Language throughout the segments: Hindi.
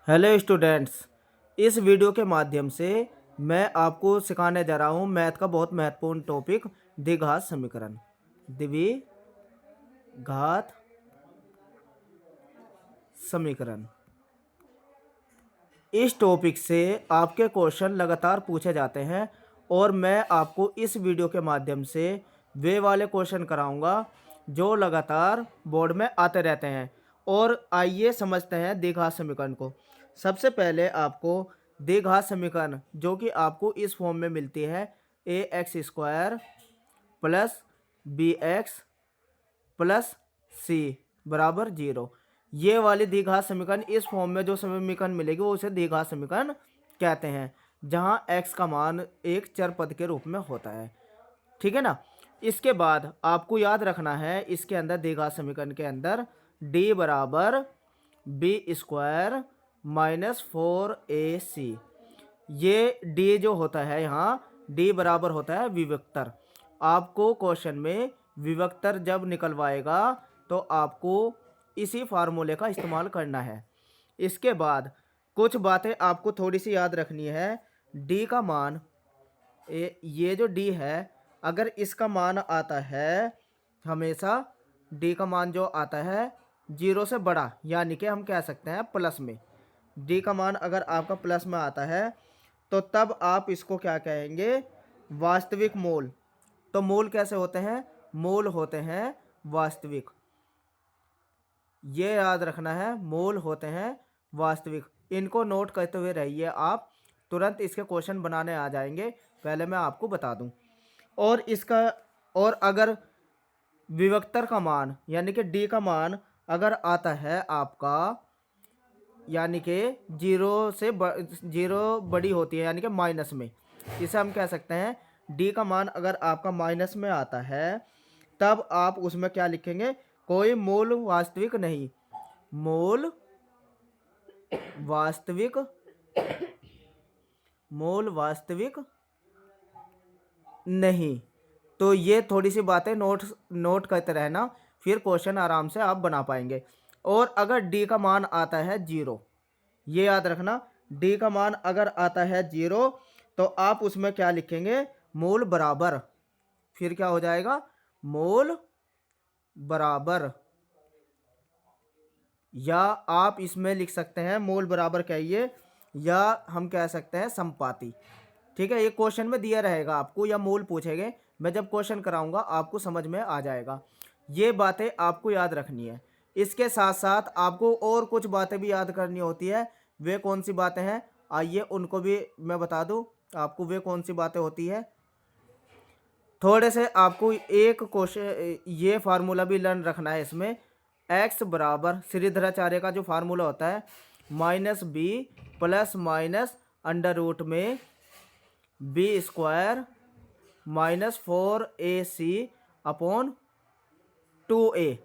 Hello students. इस वीडियो के माध्यम से मैं आपको सिखाने जा रहा हूँ मैथ का बहुत महत्वपूर्ण टॉपिक द्विघात समीकरण। द्विघात समीकरण इस टॉपिक से आपके क्वेश्चन लगातार पूछे जाते हैं और मैं आपको इस वीडियो के माध्यम से वे वाले क्वेश्चन कराऊंगा जो लगातार बोर्ड में आते रहते हैं। और आइए समझते हैं द्विघात समीकरण को। सबसे पहले आपको द्विघात समीकरण जो कि आपको इस फॉर्म में मिलती है A X square plus B X plus C बराबर 0। ये वाली द्विघात समीकरण इस फॉर्म में जो समीकरण मिलेगी वो उसे द्विघात समीकरण कहते हैं, जहां x का मान एक चर पद के रूप में होता है। ठीक है ना। इसके बाद आपको याद रखना है इसके अंदर द्विघात समीकरण के अंदर d बराबर बी स्क्वायर माइनस 4ac। ये d जो होता है यहाँ d बराबर होता है विभक्तर। आपको क्वेश्चन में विभक्तर जब निकलवाएगा तो आपको इसी फार्मूले का इस्तेमाल करना है। इसके बाद कुछ बातें आपको थोड़ी सी याद रखनी है। d का मान ये जो d है, अगर इसका मान आता है हमेशा d का मान जो आता है 0 से बड़ा, यानी कि हम कह सकते हैं प्लस में। d का मान अगर आपका प्लस में आता है तो तब आप इसको क्या कहेंगे, वास्तविक मूल। तो मूल कैसे होते हैं, मूल होते हैं वास्तविक। ये याद रखना है, मूल होते हैं वास्तविक। इनको नोट करते हुए रहिए, आप तुरंत इसके क्वेश्चन बनाने आ जाएंगे। पहले मैं आपको बता दूं। और इसका और अगर विभक्तर का मान यानी कि डी का मान अगर आता है आपका, यानी कि जीरो बड़ी होती है यानी कि माइनस में, इसे हम कह सकते हैं डी का मान अगर आपका माइनस में आता है तब आप उसमें क्या लिखेंगे, कोई मूल वास्तविक नहीं, मूल वास्तविक, मूल वास्तविक नहीं। तो ये थोड़ी सी बातें नोट करते रहना, फिर क्वेश्चन आराम से आप बना पाएंगे। और अगर डी का मान आता है 0, ये याद रखना, डी का मान अगर आता है 0 तो आप उसमें क्या लिखेंगे, मूल बराबर। फिर क्या हो जाएगा, मूल बराबर, या आप इसमें लिख सकते हैं मूल बराबर कहिए, या हम कह सकते हैं संपाती। ठीक है, ये क्वेश्चन में दिया रहेगा आपको या मूल पूछेंगे, मैं जब क्वेश्चन कराऊंगा आपको समझ में आ जाएगा। ये बातें आपको याद रखनी है। इसके साथ साथ आपको और कुछ बातें भी याद करनी होती है। वे कौन सी बातें हैं, आइए उनको भी मैं बता दूं आपको। वे कौन सी बातें होती है, थोड़े से आपको एक क्वेश्चन ये फार्मूला भी लर्न रखना है इसमें। x बराबर श्रीधराचार्य का जो फार्मूला होता है minus B plus minus under root में B square minus 4ac upon 2a,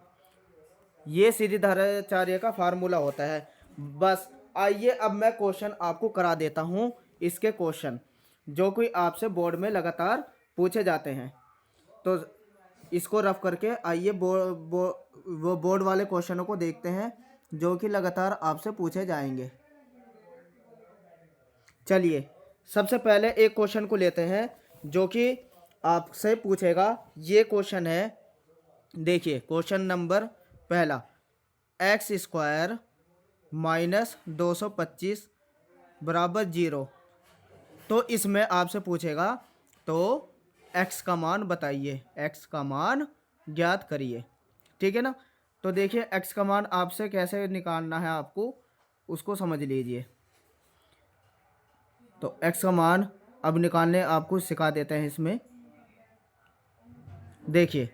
ये श्रीधराचार्य का फार्मूला होता है। बस आइए अब मैं क्वेश्चन आपको करा देता हूँ, इसके क्वेश्चन जो कोई आपसे बोर्ड में लगातार पूछे जाते हैं। तो इसको रफ करके आइए वो बोर्ड वाले क्वेश्चनों को देखते हैं जो कि लगातार आपसे पूछे जाएंगे। चलिए सबसे पहले एक क्वेश्चन को लेते हैं जो कि आपसे पूछेगा। ये क्वेश्चन है, देखिए क्वेश्चन नंबर पहला, एक्स स्क्वायर माइनस 225 बराबर 0। तो इसमें आपसे पूछेगा तो x का मान बताइए, x का मान ज्ञात करिए। ठीक है ना। तो देखिए x का मान आपसे कैसे निकालना है आपको, उसको समझ लीजिए। तो x का मान अब निकालने आपको सिखा देते हैं इसमें। देखिए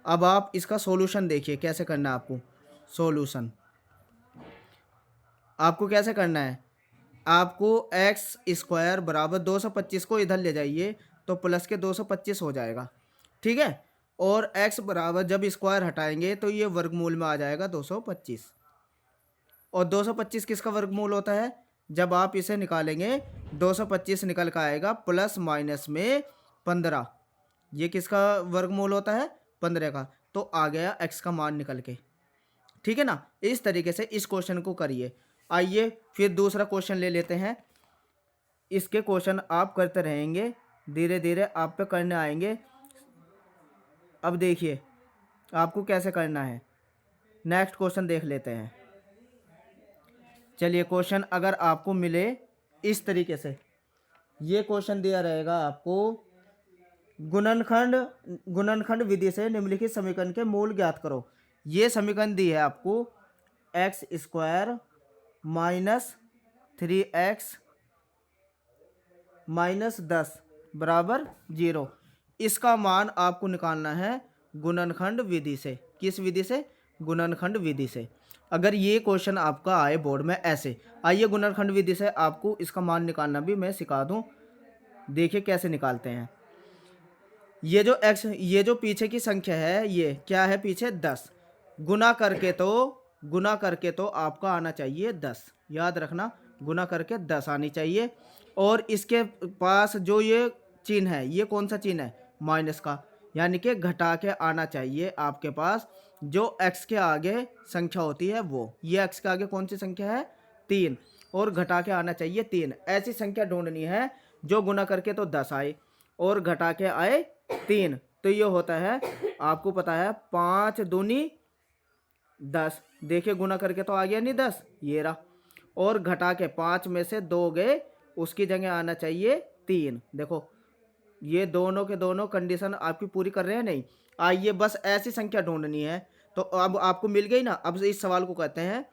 अब आप इसका सॉल्यूशन देखिए कैसे करना है आपको। सॉल्यूशन आपको कैसे करना है, आपको एक्स स्क्वायर बराबर 225 को इधर ले जाइए तो प्लस के 225 हो जाएगा। ठीक है। और x बराबर जब स्क्वायर हटाएंगे तो ये वर्गमूल में आ जाएगा 225। और 225 किसका वर्गमूल होता है, जब आप इसे निकालेंगे 225 निकल कर आएगा प्लस माइनस में 15। ये किसका वर्गमूल होता है, 15 का। तो आ गया x का मान निकल के। ठीक है ना। इस तरीके से इस क्वेश्चन को करिए। आइए फिर दूसरा क्वेश्चन ले लेते हैं। इसके क्वेश्चन आप करते रहेंगे, धीरे धीरे आप पे करने आएंगे। अब देखिए आपको कैसे करना है। नेक्स्ट क्वेश्चन देख लेते हैं। चलिए क्वेश्चन अगर आपको मिले इस तरीके से, ये क्वेश्चन दिया रहेगा आपको, गुणनखंड गुणनखंड विधि से निम्नलिखित समीकरण के मूल ज्ञात करो। ये समीकरण दी है आपको, x square minus 3x minus 10 बराबर 0। इसका मान आपको निकालना है गुणनखंड विधि से। किस विधि से? गुणनखंड विधि से। अगर ये क्वेश्चन आपका आए बोर्ड में ऐसे, आइए गुणनखंड विधि से आपको इसका मान निकालना भी मैं सिखा दूं। देखिए कैसे निकालते हैं। ये जो पीछे की संख्या है, ये क्या है पीछे? 10। गुना करके तो आपका आना चाहिए 10। याद रखना, गुना करके 10 आनी चाहिए। और इसके पास जो ये चिन्ह है, ये कौन सा चिन्ह है? माइनस का, यानी कि घटा के आना चाहिए आपके पास जो x के आगे संख्या होती है वो। ये x के आगे कौन सी संख्या है? 3। और घटा के आना चाहिए 3। ऐसी संख्या ढूंढनी है जो गुना करके तो 10 आए और घटा के आए 3। तो ये होता है, आपको पता है, 5 दूनी 10। देखिए गुना करके तो आ गया नहीं 10, ये रहा। और घटा के 5 में से 2 गए, उसकी जगह आना चाहिए 3। देखो ये दोनों के दोनों कंडीशन आपकी पूरी कर रहे हैं नहीं। आइए बस ऐसी संख्या ढूंढनी है। तो अब आपको मिल गई ना। अब इस सवाल को कहते हैं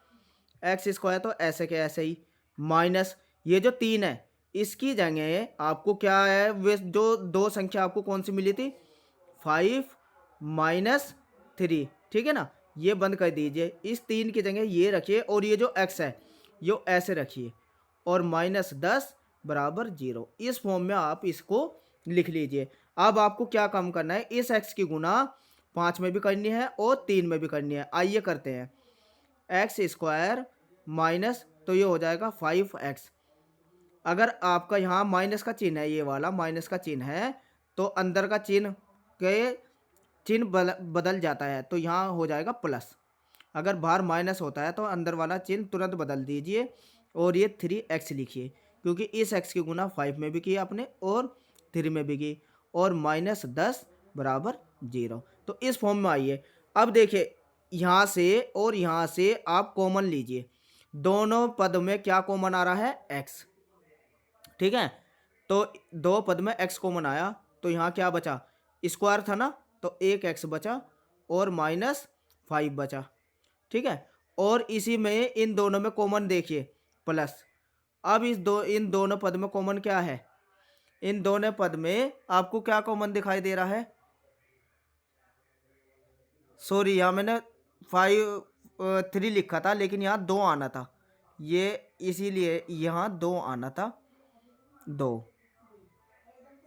एक्स स्क्वायर, तो ऐसे के ऐसे ही माइनस ये जो 3 है इसकी जगह आपको क्या है, वे जो दो संख्या आपको कौन सी मिली थी? 5 माइनस 3, ठीक है ना। ये बंद कर दीजिए, इस 3 की जगह ये रखिए और ये जो x है ये ऐसे रखिए और माइनस 10 बराबर 0। इस फॉर्म में आप इसको लिख लीजिए। अब आपको क्या काम करना है, इस x की गुना 5 में भी करनी है और 3 में भी करनी है। आइए करते हैं। एक्स स्क्वायर माइनस, तो ये हो जाएगा 5x। अगर आपका यहाँ माइनस का चिन्ह है, ये वाला माइनस का चिन्ह है, तो अंदर का चिन्ह बदल जाता है, तो यहाँ हो जाएगा प्लस। अगर बाहर माइनस होता है तो अंदर वाला चिन्ह तुरंत बदल दीजिए और ये 3x लिखिए, क्योंकि इस x की गुना 5 में भी की आपने और 3 में भी की। और माइनस 10 बराबर 0। तो इस फॉर्म में आइए। अब देखिए यहाँ से और यहाँ से आप कॉमन लीजिए। दोनों पद में क्या कॉमन आ रहा है? x, ठीक है। तो दो पद में x कॉमन आया, तो यहाँ क्या बचा? स्क्वायर था ना, तो एक x बचा और माइनस 5 बचा, ठीक है। और इसी में इन दोनों में कॉमन देखिए प्लस। अब इन दोनों पद में कॉमन क्या है? इन दोनों पद में आपको क्या कॉमन दिखाई दे रहा है? सॉरी, यहाँ मैंने 3 लिखा था, लेकिन यहाँ 2 आना था, ये इसीलिए यहाँ 2 आना था। 2,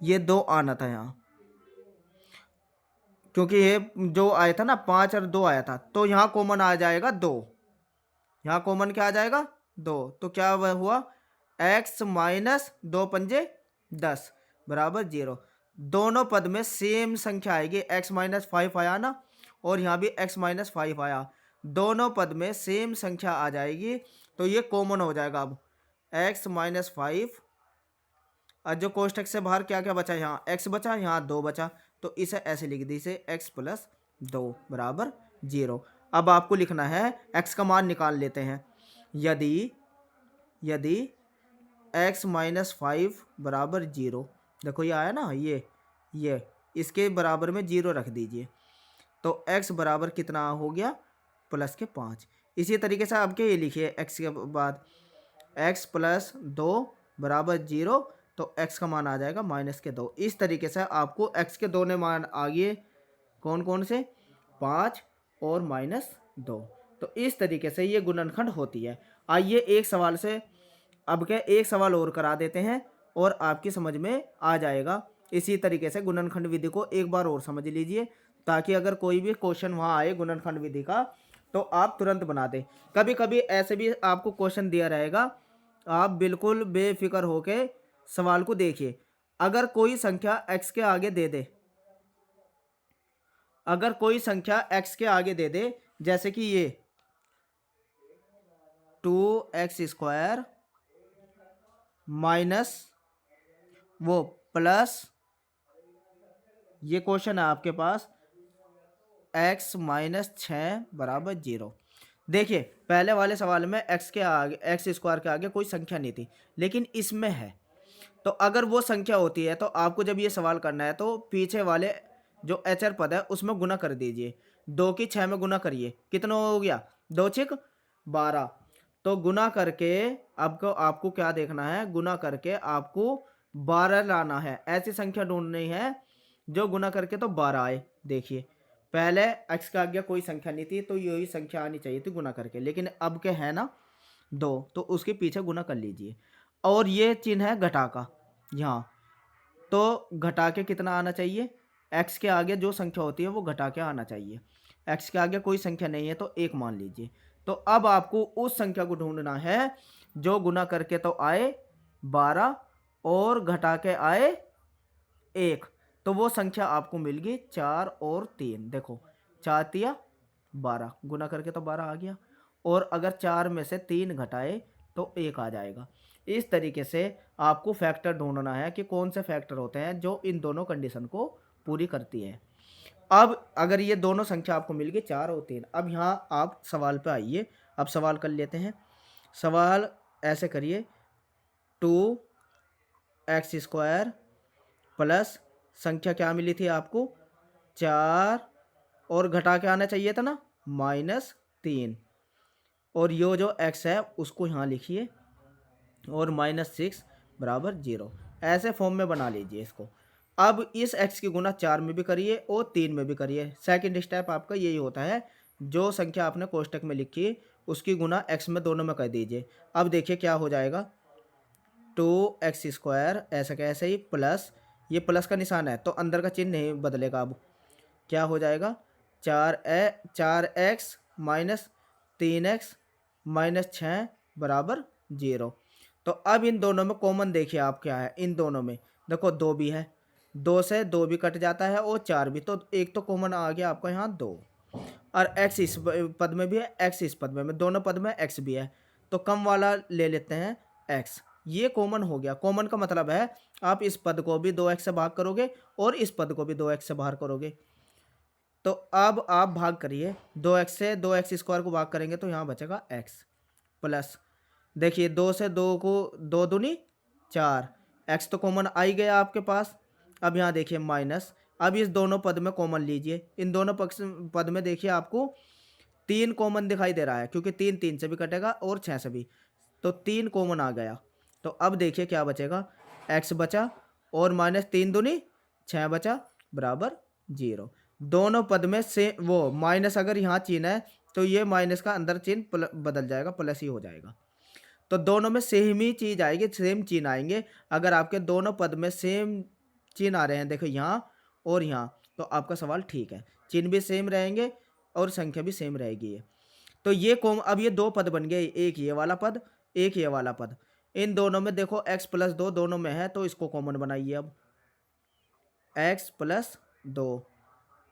ये 2 आना था यहाँ, क्योंकि ये जो आया था ना 5 और 2 आया था, तो यहाँ कॉमन आ जाएगा 2। यहाँ कॉमन क्या आ जाएगा? 2। तो क्या वह हुआ? x माइनस 2 पंजे 10 बराबर 0। दोनों पद में सेम संख्या आएगी। x माइनस 5 आया ना, और यहाँ भी x माइनस 5 आया। दोनों पद में सेम संख्या आ जाएगी, तो ये कॉमन हो जाएगा। अब x माइनस 5, और जो कोष्ठक से बाहर क्या क्या बचा? यहाँ x बचा, यहाँ 2 बचा, तो इसे ऐसे लिख दीजिए x प्लस 2 बराबर 0। अब आपको लिखना है x का मान निकाल लेते हैं। यदि x माइनस 5 बराबर 0, देखो ये आया ना, ये इसके बराबर में 0 रख दीजिए, तो x बराबर कितना हो गया? प्लस के 5। इसी तरीके से आपके ये लिखिए x के बाद x प्लस 2 बराबर 0, तो x का मान आ जाएगा माइनस के 2। इस तरीके से आपको x के दोनों मान आ गए, कौन कौन से? 5 और माइनस 2। तो इस तरीके से ये गुणनखंड होती है। आइए एक सवाल से अब क्या एक सवाल और करा देते हैं और आपकी समझ में आ जाएगा। इसी तरीके से गुणनखंड विधि को एक बार और समझ लीजिए, ताकि अगर कोई भी क्वेश्चन वहाँ आए गुणनखंड विधि का तो आप तुरंत बना दें। कभी कभी ऐसे भी आपको क्वेश्चन दिया रहेगा, आप बिल्कुल बेफिक्र होके सवाल को देखिए। अगर कोई संख्या x के आगे दे दे, जैसे कि ये 2x² माइनस वो प्लस, ये क्वेश्चन है आपके पास, x माइनस 6 बराबर 0। देखिए पहले वाले सवाल में x के आगे, x² के आगे कोई संख्या नहीं थी, लेकिन इसमें है। तो अगर वो संख्या होती है तो आपको जब ये सवाल करना है तो पीछे वाले जो एचर पद है उसमें गुना कर दीजिए। 2 की 6 में गुना करिए, कितना हो गया, 2 छिक 12। तो गुना करके आपको आपको क्या देखना है, गुना करके आपको 12 लाना है। ऐसी संख्या ढूंढनी है जो गुना करके तो 12 आए। देखिए पहले x का आगे कोई संख्या नहीं थी तो यही संख्या आनी चाहिए थी गुना करके, लेकिन अब के है ना 2, तो उसके पीछे गुना कर लीजिए। और ये चिन्ह है घटा का यहाँ, तो घटा के कितना आना चाहिए, x के आगे जो संख्या होती है वो घटा के आना चाहिए। x के आगे कोई संख्या नहीं है तो 1 मान लीजिए। तो अब आपको उस संख्या को ढूंढना है जो गुना करके तो आए 12 और घटा के आए 1। तो वो संख्या आपको मिल गई 4 और 3। देखो 4 तिया 12, गुना करके तो 12 आ गया, और अगर 4 में से 3 घटाए तो 1 आ जाएगा। इस तरीके से आपको फैक्टर ढूंढना है कि कौन से फैक्टर होते हैं जो इन दोनों कंडीशन को पूरी करती है। अब अगर ये दोनों संख्या आपको मिल गई 4 और 3, अब यहाँ आप सवाल पे आइए। अब सवाल कर लेते हैं। सवाल ऐसे करिए, 2x² प्लस संख्या क्या मिली थी आपको 4, और घटा के आना चाहिए था ना -3, और ये जो x है उसको यहाँ लिखिए, और -6 बराबर 0। ऐसे फॉर्म में बना लीजिए इसको। अब इस x की गुना 4 में भी करिए और 3 में भी करिए। सेकंड स्टेप आपका यही होता है, जो संख्या आपने कोष्टक में लिखी उसकी गुना x में दोनों में कर दीजिए। अब देखिए क्या हो जाएगा, 2x² ऐसा कैसे ही प्लस, ये प्लस का निशान है तो अंदर का चिन्ह नहीं बदलेगा। अब क्या हो जाएगा, 4x माइनस 3x माइनस 6 बराबर 0। तो अब इन दोनों में कॉमन देखिए आप क्या है, इन दोनों में देखो 2 भी है, 2 से 2 भी कट जाता है और 4 भी, तो एक तो कॉमन आ गया आपका यहाँ 2, और x इस पद में भी है, x इस पद में, दोनों पद में x भी है, तो कम वाला ले लेते हैं x। ये कॉमन हो गया। कॉमन का मतलब है आप इस पद को भी 2x से भाग करोगे और इस पद को भी 2x से बाहर करोगे। तो अब आप भाग करिए, 2x से 2x² को भाग करेंगे तो यहाँ बचेगा x प्लस, देखिए 2 से 2 को 2 दूनी 4, x तो कॉमन आ ही गया आपके पास। अब यहाँ देखिए माइनस, अब इस दोनों पद में कॉमन लीजिए। इन दोनों पद में देखिए आपको 3 कॉमन दिखाई दे रहा है, क्योंकि 3 3 से भी कटेगा और 6 से भी, तो 3 कॉमन आ गया। तो अब देखिए क्या बचेगा, x बचा और -3 दूनी 6 बचा बराबर 0। दोनों पद में से वो माइनस, अगर यहाँ चिन्ह है तो ये माइनस का अंदर चिन्ह बदल जाएगा, प्लस ही हो जाएगा। तो दोनों में सेम ही चीज आएगी, सेम चिन्ह आएंगे। अगर आपके दोनों पद में सेम चिन्ह आ रहे हैं, देखो यहाँ और यहाँ, तो आपका सवाल ठीक है, चिन्ह भी सेम रहेंगे और संख्या भी सेम रहेगी। ये तो ये अब ये 2 पद बन गए, एक ये वाला पद, एक ये वाला पद। इन दोनों में देखो x + 2 दोनों में है तो इसको कॉमन बनाइए। अब x + 2,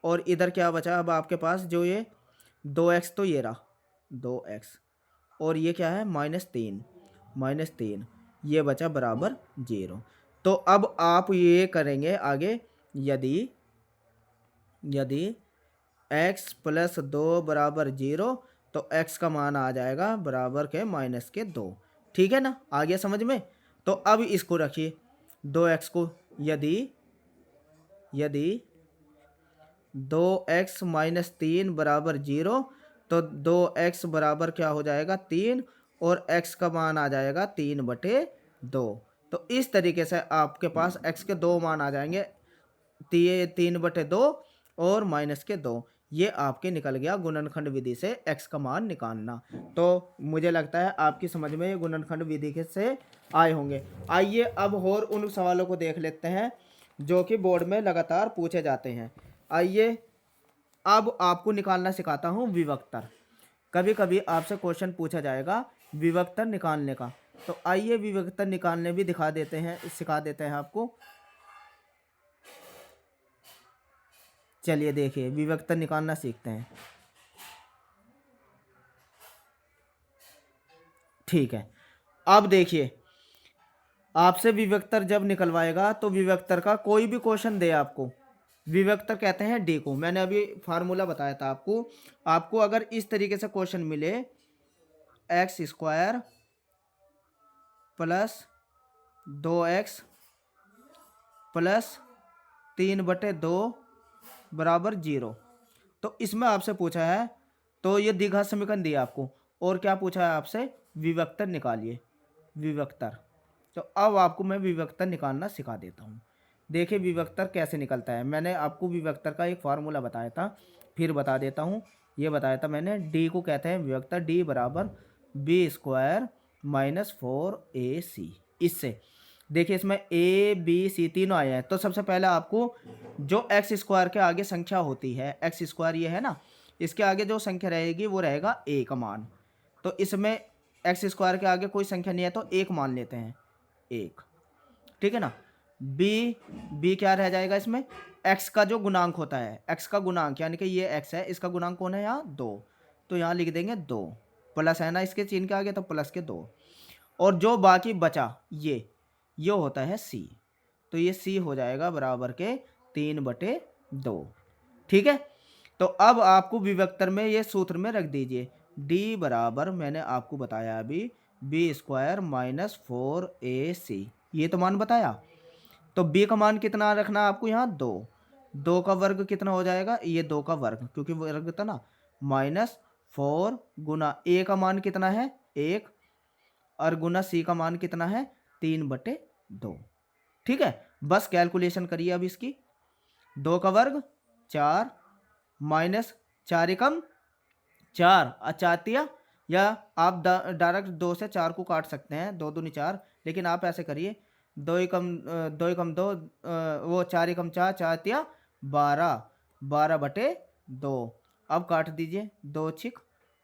और इधर क्या बचा अब आपके पास, जो ये 2x, तो ये रहा 2x, और ये क्या है -3, ये बचा बराबर 0। तो अब आप ये करेंगे आगे, यदि x + 2 बराबर 0 तो x का मान आ जाएगा बराबर के -2। ठीक है ना, आ गया समझ में। तो अब इसको रखिए 2x को, यदि 2x - 3 बराबर 0 तो 2x बराबर क्या हो जाएगा 3, और x का मान आ जाएगा 3/2। तो इस तरीके से आपके पास x के 2 मान आ जाएंगे, 3/2 और -2। ये आपके निकल गया गुणनखंड विधि से x का मान निकालना। तो मुझे लगता है आपकी समझ में ये गुणनखंड विधि से आए होंगे। आइए अब और उन सवालों को देख लेते हैं जो कि बोर्ड में लगातार पूछे जाते हैं। आइए अब आपको निकालना सिखाता हूँ विभक्तर। कभी कभी आपसे क्वेश्चन पूछा जाएगा विभक्तर निकालने का, तो आइए विभक्तर निकालने भी सिखा देते हैं आपको। चलिए देखिए विभक्तर निकालना सीखते हैं। ठीक है। अब देखिए, आपसे विवेक्तर जब निकलवाएगा तो विवेक्तर का कोई भी क्वेश्चन दे आपको, विवेक्तर कहते हैं डी को। मैंने अभी फार्मूला बताया था आपको। आपको अगर इस तरीके से क्वेश्चन मिले, x square plus 2x plus 3/2 बराबर 0, तो इसमें आपसे पूछा है, तो ये द्विघात समीकरण दिया आपको, और क्या पूछा है आपसे, विभक्तर निकालिए, विभक्तर। तो अब आपको मैं विभक्तर निकालना सिखा देता हूँ। देखिए विभक्तर कैसे निकलता है। मैंने आपको विभक्तर का एक फार्मूला बताया था, फिर बता देता हूँ। ये बताया था मैंने, डी को कहते हैं विभक्तर, डी बराबर बी स्क्वायर माइनस 4ac। इससे देखिए, इसमें ए बी सी तीनों आए हैं, तो सबसे पहले आपको जो एक्स स्क्वायर के आगे संख्या होती है, एक्स स्क्वायर ये है ना, इसके आगे जो संख्या रहेगी वो रहेगा ए का मान। तो इसमें एक्स स्क्वायर के आगे कोई संख्या नहीं है तो एक मान लेते हैं, एक, ठीक है ना। बी, बी क्या रह जाएगा इसमें, एक्स का जो गुणांक होता है, एक्स का गुणांक यानी कि ये एक्स है, इसका गुणांक कौन है यहाँ, 2, तो यहाँ लिख देंगे 2, प्लस है ना इसके चिन्ह के आगे, तो प्लस के 2, और जो बाकी बचा ये होता है सी, तो ये सी हो जाएगा बराबर के 3/2, ठीक है। तो अब आपको विभक्तर में ये सूत्र में रख दीजिए, डी बराबर मैंने आपको बताया अभी बी स्क्वायर माइनस 4ac, ये तो मान बताया। तो बी का मान कितना रखना है आपको यहाँ, 2, 2 का वर्ग कितना हो जाएगा, ये 2 का वर्ग, क्योंकि वर्ग था ना, माइनस 4 गुना ए का मान कितना है 1, और गुना सी का मान कितना है 3/2, ठीक है। बस कैलकुलेशन करिए अब इसकी, 2 का वर्ग 4 माइनस 4 एकम 4 अचातिया, या आप डायरेक्ट 2 से 4 को काट सकते हैं, 2 दूनी 4, लेकिन आप ऐसे करिए, 2 एकम 2 वो 4 एकम 4 चातिया 12, 12/2, अब काट दीजिए, 2 छिक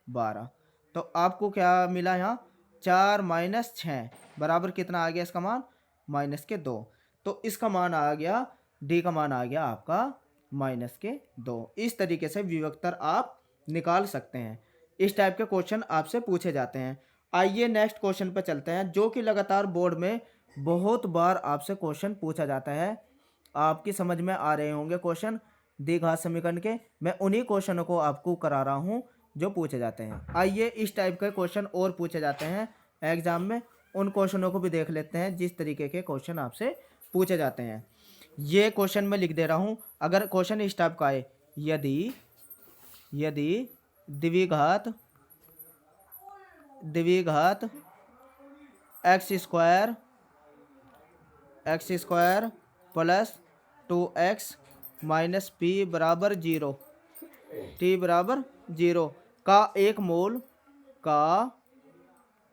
12, तो आपको क्या मिला यहाँ, 4 माइनस 6 बराबर कितना आ गया इसका मान, -2, तो इसका मान आ गया, डी का मान आ गया आपका -2। इस तरीके से विभक्तर आप निकाल सकते हैं। इस टाइप के क्वेश्चन आपसे पूछे जाते हैं। आइए नेक्स्ट क्वेश्चन पर चलते हैं, जो कि लगातार बोर्ड में बहुत बार आपसे क्वेश्चन पूछा जाता है। आपकी समझ में आ रहे होंगे क्वेश्चन द्विघात समीकरण के, मैं उन्हीं क्वेश्चनों को आपको करा रहा हूँ जो पूछे जाते हैं। आइए इस टाइप के क्वेश्चन और पूछे जाते हैं एग्जाम में, उन क्वेश्चनों को भी देख लेते हैं जिस तरीके के क्वेश्चन आपसे पूछे जाते हैं। ये क्वेश्चन मैं लिख दे रहा हूँ, अगर क्वेश्चन इस टाइप का आए, यदि द्विघात x square plus 2x minus P बराबर 0, टी बराबर 0 का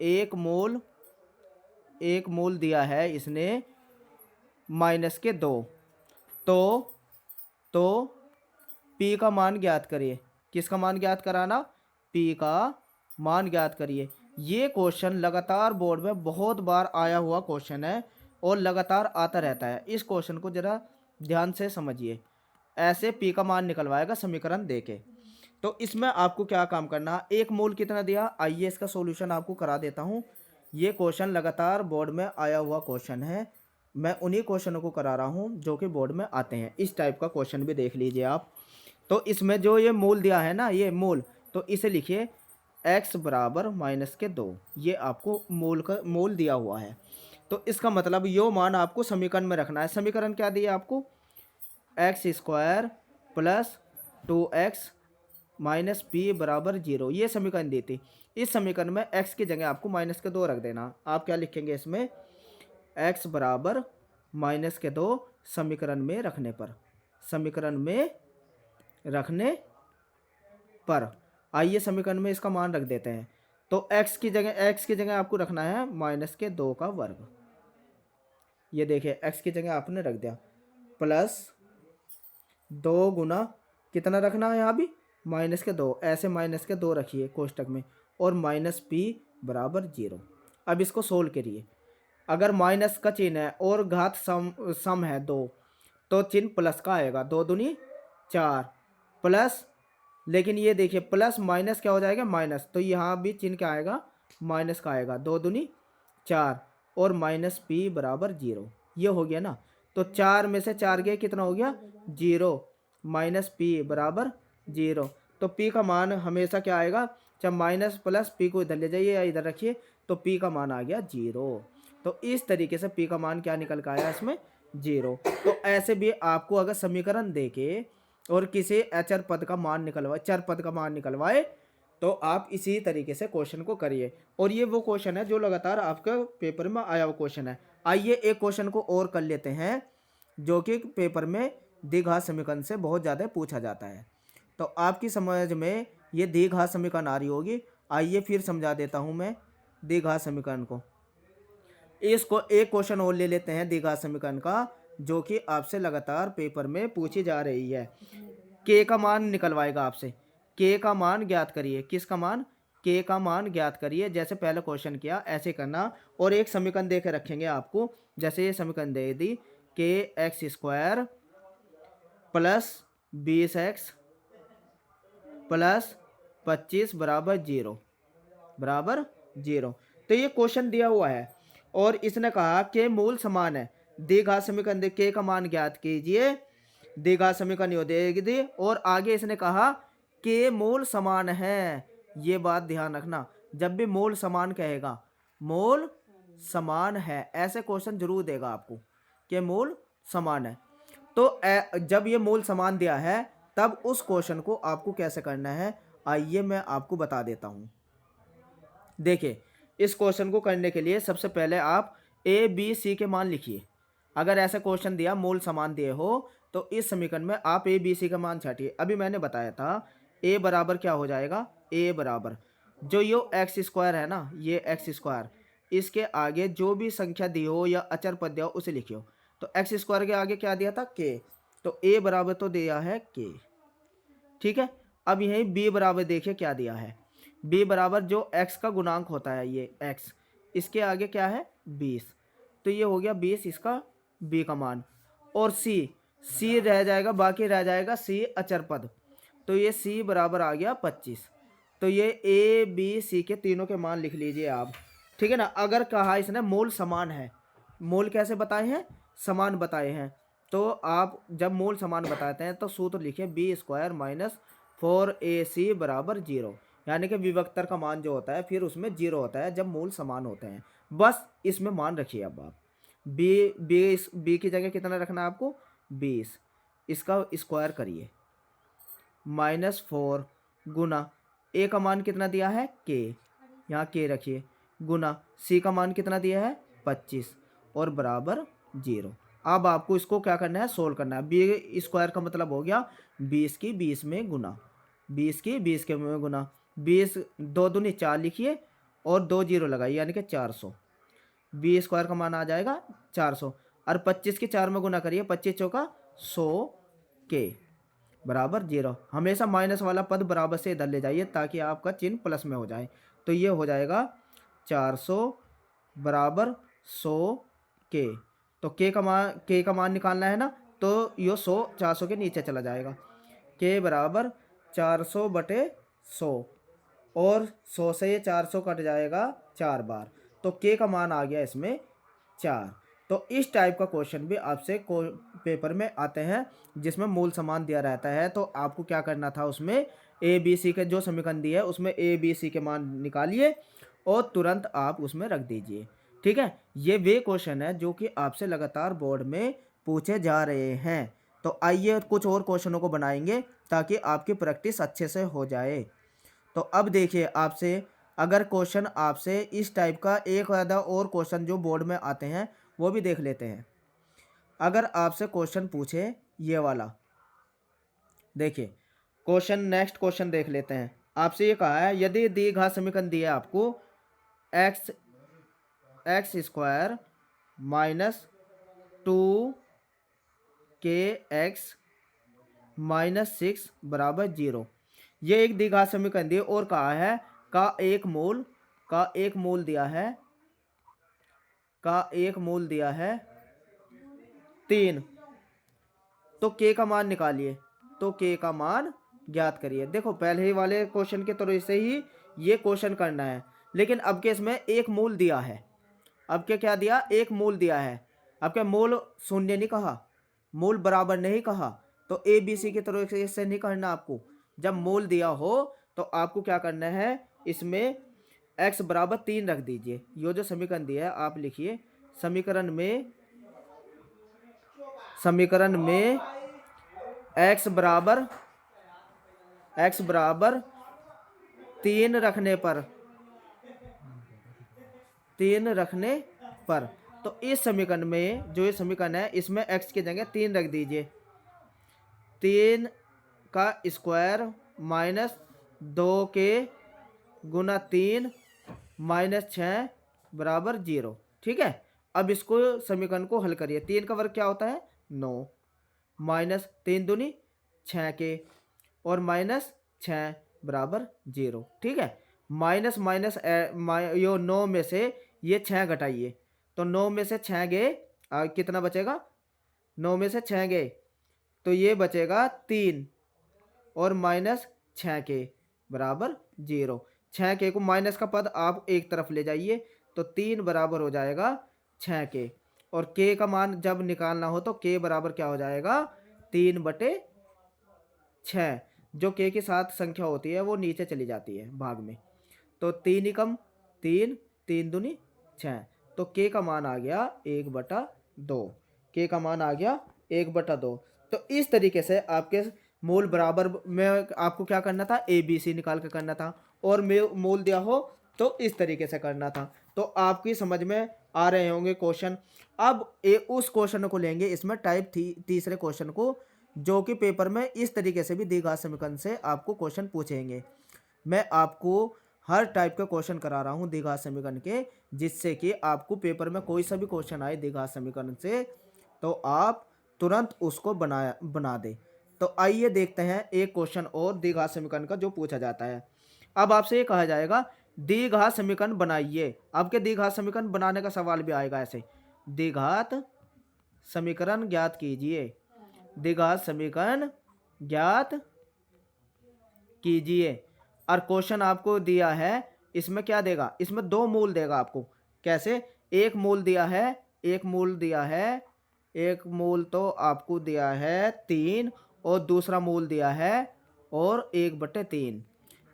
एक मोल दिया है इसने -2, तो पी का मान ज्ञात करिए। किसका मान ज्ञात कराना, पी का मान ज्ञात करिए। ये क्वेश्चन लगातार बोर्ड में बहुत बार आया हुआ क्वेश्चन है और लगातार आता रहता है। इस क्वेश्चन को जरा ध्यान से समझिए, ऐसे पी का मान निकलवाएगा समीकरण देके। तो इसमें आपको क्या काम करना, एक मोल कितना दिया, आइए इसका सॉल्यूशन आपको करा देता हूँ। ये क्वेश्चन लगातार बोर्ड में आया हुआ क्वेश्चन है, मैं उन्हीं क्वेश्चनों को करा रहा हूँ जो कि बोर्ड में आते हैं। इस टाइप का क्वेश्चन भी देख लीजिए आप। तो इसमें जो ये मोल दिया है ना, ये मोल, तो इसे लिखिए x बराबर -2, ये आपको मोल दिया हुआ है। तो इसका मतलब यो मान आपको समीकरण में रखना है। समीकरण क्या दिया आपको, x square plus 2x minus P बराबर 0, ये समीकरण दी थी। इस समीकरण में x की जगह आपको -2 रख देना। आप क्या लिखेंगे इसमें, x बराबर -2 समीकरण में रखने पर आइए समीकरण में इसका मान रख देते हैं। तो x की जगह आपको रखना है -2 का वर्ग। ये देखिए x की जगह आपने रख दिया, प्लस 2 गुना कितना रखना है यहाँ भी -2, ऐसे -2 रखिए कोष्टक में, और माइनस पी बराबर 0। अब इसको सोल्व करिए। अगर माइनस का चिन्ह है और घात सम है 2, तो चिन्ह प्लस का आएगा, 2 दूनी 4 प्लस, लेकिन ये देखिए प्लस माइनस क्या हो जाएगा, माइनस, तो यहाँ भी चिन्ह क्या आएगा, माइनस का आएगा, 2 दूनी 4 और माइनस पी बराबर 0। ये हो गया ना। तो 4 में से 4 गए, कितना हो गया 0, माइनस पी बराबर 0। तो पी का मान हमेशा क्या आएगा, जब माइनस प्लस पी को इधर ले जाइए या इधर रखिए तो पी का मान आ गया 0। तो इस तरीके से पी का मान क्या निकल कर आया इसमें 0। तो ऐसे भी आपको अगर समीकरण देके और किसी अचर पद का मान निकलवाए, चर पद का मान निकलवाए, तो आप इसी तरीके से क्वेश्चन को करिए। और ये वो क्वेश्चन है जो लगातार आपके पेपर में आया हुआ क्वेश्चन है। आइए एक क्वेश्चन को और कर लेते हैं जो कि पेपर में द्विघात समीकरण से बहुत ज़्यादा पूछा जाता है। तो आपकी समझ में ये द्विघात समीकरण आ रही होगी। आइए फिर समझा देता हूँ मैं द्विघात समीकरण को। इसको एक क्वेश्चन और ले लेते हैं द्विघात समीकरण का, जो कि आपसे लगातार पेपर में पूछी जा रही है। के का मान निकलवाएगा आपसे, के का मान ज्ञात करिए। किसका मान, के का मान ज्ञात करिए। जैसे पहले क्वेश्चन किया ऐसे करना। और एक समीकरण दे के रखेंगे आपको, जैसे ये समीकरण दे दी के x square plus 20x plus 25 बराबर 0। तो ये क्वेश्चन दिया हुआ है और इसने कहा कि मूल समान है। द्विघात समीकरण दे, के का मान ज्ञात कीजिए। द्विघात समीकरण यो देगी और आगे इसने कहा कि मूल समान है। ये बात ध्यान रखना, जब भी मूल समान कहेगा, मूल समान है, ऐसे क्वेश्चन जरूर देगा आपको कि मूल समान है। तो जब ये मूल समान दिया है तब उस क्वेश्चन को आपको कैसे करना है, आइए मैं आपको बता देता हूं। देखिए, इस क्वेश्चन को करने के लिए सबसे पहले आप ए बी सी के मान लिखिए। अगर ऐसा क्वेश्चन दिया मूल समान दिए हो तो इस समीकरण में आप ए बी सी का मान छाटिए। अभी मैंने बताया था ए बराबर क्या हो जाएगा, ए बराबर जो यो एक्स स्क्वायर है ना, ये एक्स स्क्वायर, इसके आगे जो भी संख्या दी हो या अचर पद दिया हो उसे लिखियो। तो एक्स स्क्वायर के आगे क्या दिया था, के। तो ए बराबर तो दिया है के, ठीक है। अब यही बी बराबर देखिए क्या दिया है, बी बराबर जो एक्स का गुणांक होता है ये एक्स, इसके आगे क्या है 20। तो ये हो गया 20 इसका बी का मान। और सी रह जाएगा, बाकी रह जाएगा सी अचर पद। तो ये सी बराबर आ गया 25। तो ये ए बी सी के तीनों के मान लिख लीजिए आप, ठीक है ना। अगर कहा इसने मूल समान है, मूल कैसे बताए हैं, समान बताए हैं, तो आप जब मूल समान बताते हैं तो सूत्र लिखिए बी स्क्वायर माइनस 4ac बराबर 0। यानी कि विभक्तर का मान जो होता है फिर उसमें 0 होता है जब मूल समान होते हैं। बस इसमें मान रखिए। अब आप बी की जगह कितना रखना है आपको 20, इसका स्क्वायर करिए -4 गुना ए का मान कितना दिया है के, यहाँ के रखिए, गुना सी का मान कितना दिया है 25 और बराबर 0। अब आपको इसको क्या करना है, सोल्व करना है। बी स्क्वायर का मतलब हो गया 20 की 20 में गुना, 20 की 20 के में गुना, 20 2 दूनी 4 लिखिए और 2 जीरो लगाइए यानी कि 400। बी स्क्वायर का मान आ जाएगा 400 और 25 के 4 में गुना करिए, 25 चौका 100 के बराबर 0। हमेशा माइनस वाला पद बराबर से इधर ले जाइए ताकि आपका चिन्ह प्लस में हो जाए। तो ये हो जाएगा 400 बराबर 100 के। तो के का मान निकालना है ना, तो यो 100 400 के नीचे चला जाएगा। के बराबर 400 बटे 100 और 100 से ये 400 कट जाएगा 4 बार। तो के का मान आ गया इसमें 4। तो इस टाइप का क्वेश्चन भी आपसे पेपर में आते हैं जिसमें मूल समान दिया रहता है। तो आपको क्या करना था, उसमें ए बी सी के जो समीकरण दिए है उसमें ए बी सी के मान निकालिए और तुरंत आप उसमें रख दीजिए, ठीक है। ये वे क्वेश्चन है जो कि आपसे लगातार बोर्ड में पूछे जा रहे हैं। तो आइए कुछ और क्वेश्चनों को बनाएंगे ताकि आपकी प्रैक्टिस अच्छे से हो जाए। तो अब देखिए, आपसे अगर क्वेश्चन आपसे इस टाइप का एक आधा और क्वेश्चन जो बोर्ड में आते हैं वो भी देख लेते हैं। अगर आपसे क्वेश्चन पूछे ये वाला, देखिए क्वेश्चन, नेक्स्ट क्वेश्चन देख लेते हैं। आपसे ये कहा है यदि द्विघात समीकरण दिया आपको एक्स स्क्वायर माइनस 2 के एक्स माइनस 6 बराबर 0। ये एक द्विघात समीकरण दिया और कहा है का एक मूल दिया है 3। तो के का मान निकालिए, तो के का मान ज्ञात करिए। देखो पहले ही वाले क्वेश्चन के तरह से ही ये क्वेश्चन करना है, लेकिन अब के इसमें एक मूल दिया है। अब के क्या दिया, एक मूल दिया है। अब क्या मूल शून्य नहीं कहा, मूल बराबर नहीं कहा, तो ए बी सी की तरह से नहीं करना आपको। जब मूल दिया हो तो आपको क्या करना है, इसमें x बराबर 3 रख दीजिए। ये जो समीकरण दिया है आप लिखिए, समीकरण में x बराबर 3 रखने पर तो इस समीकरण में जो ये समीकरण है इसमें x की जगह 3 रख दीजिए। 3 का स्क्वायर माइनस 2 के गुना 3 माइनस 6 बराबर 0। ठीक है, अब इसको समीकरण को हल करिए। 3 का वर्ग क्या होता है, 9, माइनस 3 दूनी 6 के और माइनस 6 बराबर 0। ठीक है, माइनस माइनस यो 9 में से ये 6 घटाइए, तो 9 में से 6 गए, कितना बचेगा, 9 में से 6 गए तो ये बचेगा 3 और माइनस 6 के बराबर 0। 6 के को माइनस का पद आप एक तरफ ले जाइए तो 3 बराबर हो जाएगा 6 के, और के का मान जब निकालना हो तो के बराबर क्या हो जाएगा, 3/6। जो के के साथ संख्या होती है वो नीचे चली जाती है भाग में, तो 3 ही कम 3, 3 दूनी 6, तो के का मान आ गया 1/2। के का मान आ गया 1/2। तो इस तरीके से आपके मूल बराबर में आपको क्या करना था, ए बी सी निकाल के करना था, और मूल दिया हो तो इस तरीके से करना था। तो आपकी समझ में आ रहे होंगे क्वेश्चन। अब उस क्वेश्चन को लेंगे, इसमें टाइप तीसरे क्वेश्चन को, जो कि पेपर में इस तरीके से भी द्विघात समीकरण से आपको क्वेश्चन पूछेंगे। मैं आपको हर टाइप के क्वेश्चन करा रहा हूँ द्विघात समीकरण के, जिससे कि आपको पेपर में कोई सा भी क्वेश्चन आए द्विघात समीकरण से तो आप तुरंत उसको बना दे। तो आइए देखते हैं एक क्वेश्चन और द्विघात समीकरण का जो पूछा जाता है। अब आपसे ये कहा जाएगा द्विघात समीकरण बनाइए। आपके द्विघात समीकरण बनाने का सवाल भी आएगा ऐसे, द्विघात समीकरण ज्ञात कीजिए, द्विघात समीकरण ज्ञात कीजिए। और क्वेश्चन आपको दिया है, इसमें क्या देगा, इसमें 2 मूल देगा आपको। कैसे, एक मूल दिया है, एक मूल तो आपको दिया है 3 और दूसरा मूल दिया है और 1/3,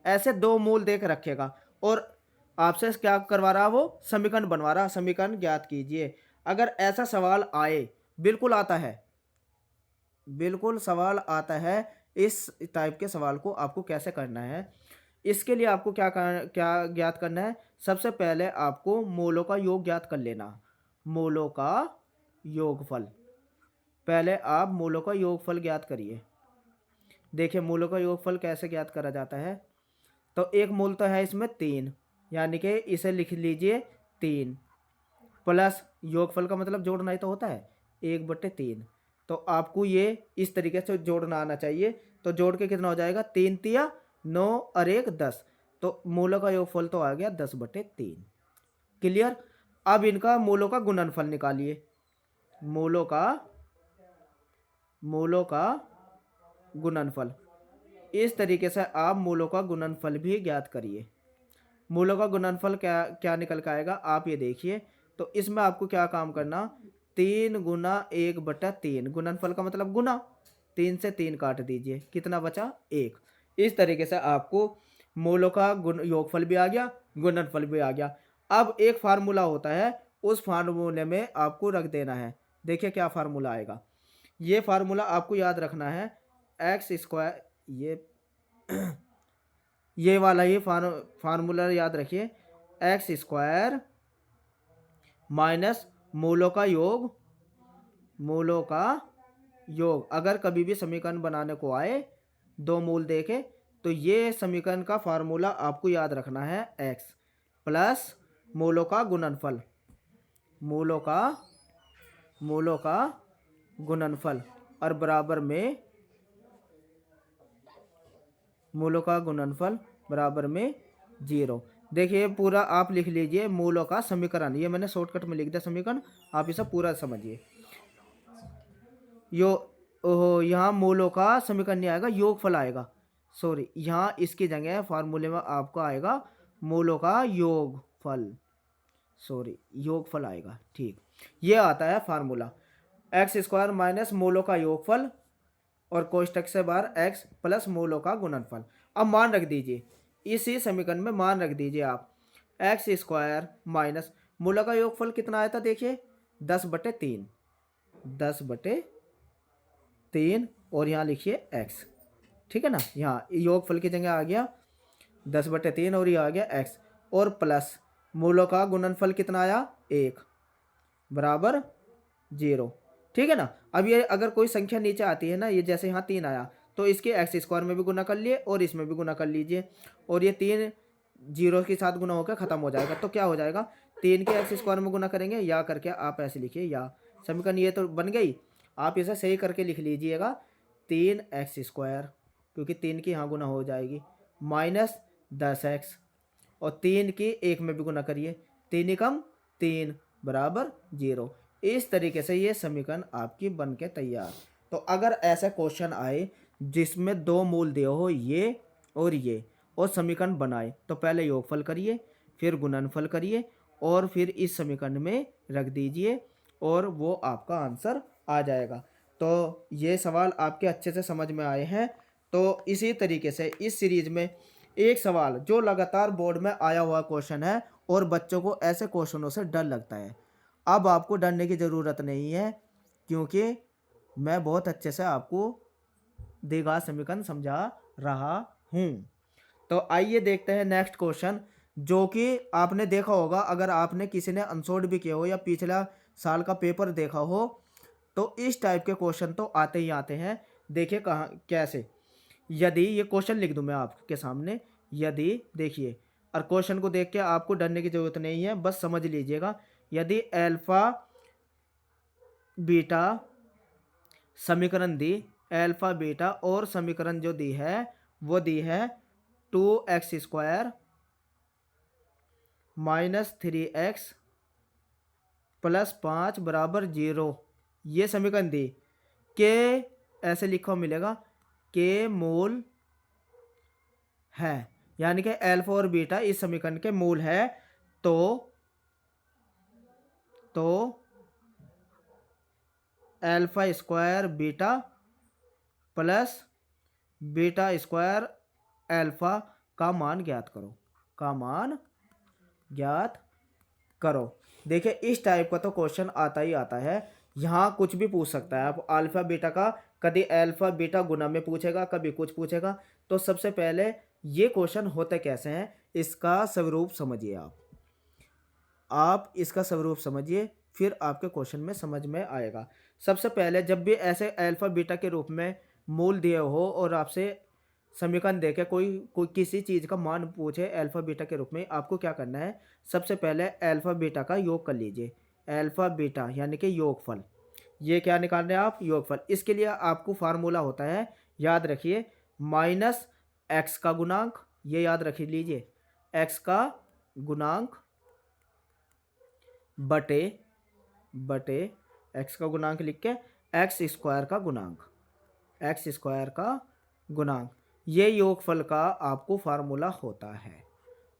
ऐसे 2 मूल दे के रखेगा और आपसे क्या करवा रहा, वो समीकरण बनवा रहा, समीकरण ज्ञात कीजिए। अगर ऐसा सवाल आए, बिल्कुल आता है, बिल्कुल सवाल आता है, इस टाइप के सवाल को आपको कैसे करना है, इसके लिए आपको क्या ज्ञात करना है। सबसे पहले आपको मूलों का योग ज्ञात कर लेना, मूलों का योगफल। पहले आप मूलों का योगफल ज्ञात करिए। देखिए मूलों का योगफल कैसे ज्ञात करा जाता है। तो एक मूल तो है इसमें 3, यानी कि इसे लिख लीजिए 3 प्लस योगफल का मतलब जोड़ना ही तो होता है 1/3। तो आपको ये इस तरीके से जोड़ना आना चाहिए। तो जोड़ के कितना हो जाएगा, 3 तिया 9 और 1 10, तो मूलों का योगफल तो आ गया 10/3। क्लियर। अब इनका मूलों का गुणनफल निकालिए, मूलों का गुणनफल। इस तरीके से आप मूलों का गुणनफल भी ज्ञात करिए। मूलों का गुणनफल क्या निकल के आएगा, आप ये देखिए। तो इसमें आपको क्या काम करना, 3 गुना 1/3, गुणनफल का मतलब गुना, 3 से 3 काट दीजिए, कितना बचा 1। इस तरीके से आपको मूलों का योगफल भी आ गया, गुणनफल भी आ गया। अब एक फार्मूला होता है, उस फार्मूले में आपको रख देना है। देखिए क्या फार्मूला आएगा, ये फार्मूला आपको याद रखना है, एक्स स्क्वायर, ये वाला ही फार्मूला याद रखिए, एक्स स्क्वायर माइनस मूलों का योग। अगर कभी भी समीकरण बनाने को आए 2 मूल देके, तो ये समीकरण का फार्मूला आपको याद रखना है, एक्स प्लस मूलों का गुणनफल, मूलों का गुणनफल और बराबर में मूलों का गुणनफल बराबर में 0। देखिए पूरा आप लिख लीजिए मूलों का समीकरण, ये मैंने शॉर्टकट में लिख दिया समीकरण, आप इसे पूरा समझिए। यहाँ मूलों का समीकरण नहीं आएगा, योगफल आएगा, सॉरी, यहाँ इसकी जगह फार्मूले में आपको आएगा मूलों का योगफल, सॉरी योगफल आएगा, ठीक। ये आता है फार्मूला, एक्स स्क्वायर माइनस मूलों का योगफल और कोष्टक से बाहर एक्स प्लस मूलों का गुणनफल। अब मान रख दीजिए, इसी समीकरण में मान रख दीजिए आप, एक्स स्क्वायर माइनस मूलों का योगफल कितना आया था देखिए, 10/3, 10/3 और यहाँ लिखिए एक्स, ठीक है ना। यहाँ योगफल की जगह आ गया 10/3 और ये आ गया एक्स, और प्लस मूलों का गुणनफल कितना आया 1 बराबर 0, ठीक है ना। अब ये अगर कोई संख्या नीचे आती है ना, ये जैसे यहाँ 3 आया तो इसके एक्स स्क्वायर में भी गुना कर लिए और इसमें भी गुना कर लीजिए, और ये 3 जीरो के साथ गुना होकर खत्म हो जाएगा। तो क्या हो जाएगा, 3 के एक्स स्क्वायर में गुना करेंगे, या करके आप ऐसे लिखिए, या समीकरण ये तो बन गई। आप इसे सही करके लिख लीजिएगा, 3x², क्योंकि 3 की यहाँ गुना हो जाएगी, माइनस 10x, और 3 की 1 में भी गुना करिए, 3 एकम 3 बराबर 0। इस तरीके से ये समीकरण आपकी बन के तैयार। तो अगर ऐसा क्वेश्चन आए जिसमें 2 मूल दिए हो ये और समीकरण बनाए, तो पहले योगफल करिए, फिर गुणनफल करिए, और फिर इस समीकरण में रख दीजिए, और वो आपका आंसर आ जाएगा। तो ये सवाल आपके अच्छे से समझ में आए हैं। तो इसी तरीके से इस सीरीज में एक सवाल जो लगातार बोर्ड में आया हुआ क्वेश्चन है और बच्चों को ऐसे क्वेश्चनों से डर लगता है, अब आपको डरने की ज़रूरत नहीं है, क्योंकि मैं बहुत अच्छे से आपको द्विघात समीकरण समझा रहा हूँ। तो आइए देखते हैं नेक्स्ट क्वेश्चन, जो कि आपने देखा होगा, अगर आपने किसी ने आंसर्ड भी किया हो या पिछला साल का पेपर देखा हो, तो इस टाइप के क्वेश्चन तो आते ही आते हैं। देखिए कहाँ कैसे, यदि ये क्वेश्चन लिख दूं मैं आपके सामने, यदि देखिए, और क्वेश्चन को देख के आपको डरने की जरूरत नहीं है, बस समझ लीजिएगा। यदि अल्फा बीटा समीकरण दी, अल्फा बीटा और समीकरण जो दी है वो दी है 2x² माइनस 3x प्लस 5 बराबर 0, ये समीकरण दी के, ऐसे लिखा मिलेगा के मूल है, यानी कि अल्फा और बीटा इस समीकरण के मूल है। तो alpha square beta plus beta square alpha का मान ज्ञात करो, का मान ज्ञात करो। देखिए इस टाइप का तो क्वेश्चन आता ही आता है, यहाँ कुछ भी पूछ सकता है आप अल्फा बीटा का, कभी अल्फा बीटा गुना में पूछेगा, कभी कुछ पूछेगा। तो सबसे पहले ये क्वेश्चन होते कैसे हैं, इसका स्वरूप समझिए आप इसका स्वरूप समझिए, फिर आपके क्वेश्चन में समझ में आएगा। सबसे पहले जब भी ऐसे अल्फा बीटा के रूप में मूल दिए हो और आपसे समीकरण देके कोई किसी चीज़ का मान पूछे अल्फा बीटा के रूप में, आपको क्या करना है, सबसे पहले अल्फा बीटा का योग कर लीजिए। अल्फा बीटा यानी कि योगफल, ये क्या निकाल रहे हैं आप, योगफल। इसके लिए आपको फार्मूला होता है, याद रखिए, माइनस एक्स का गुणांक, ये याद रख लीजिए, एक्स का गुणांक बटे एक्स का गुणांक लिख के एक्स स्क्वायर का गुणांक, एक्स स्क्वायर का गुणांक, ये योगफल का आपको फार्मूला होता है।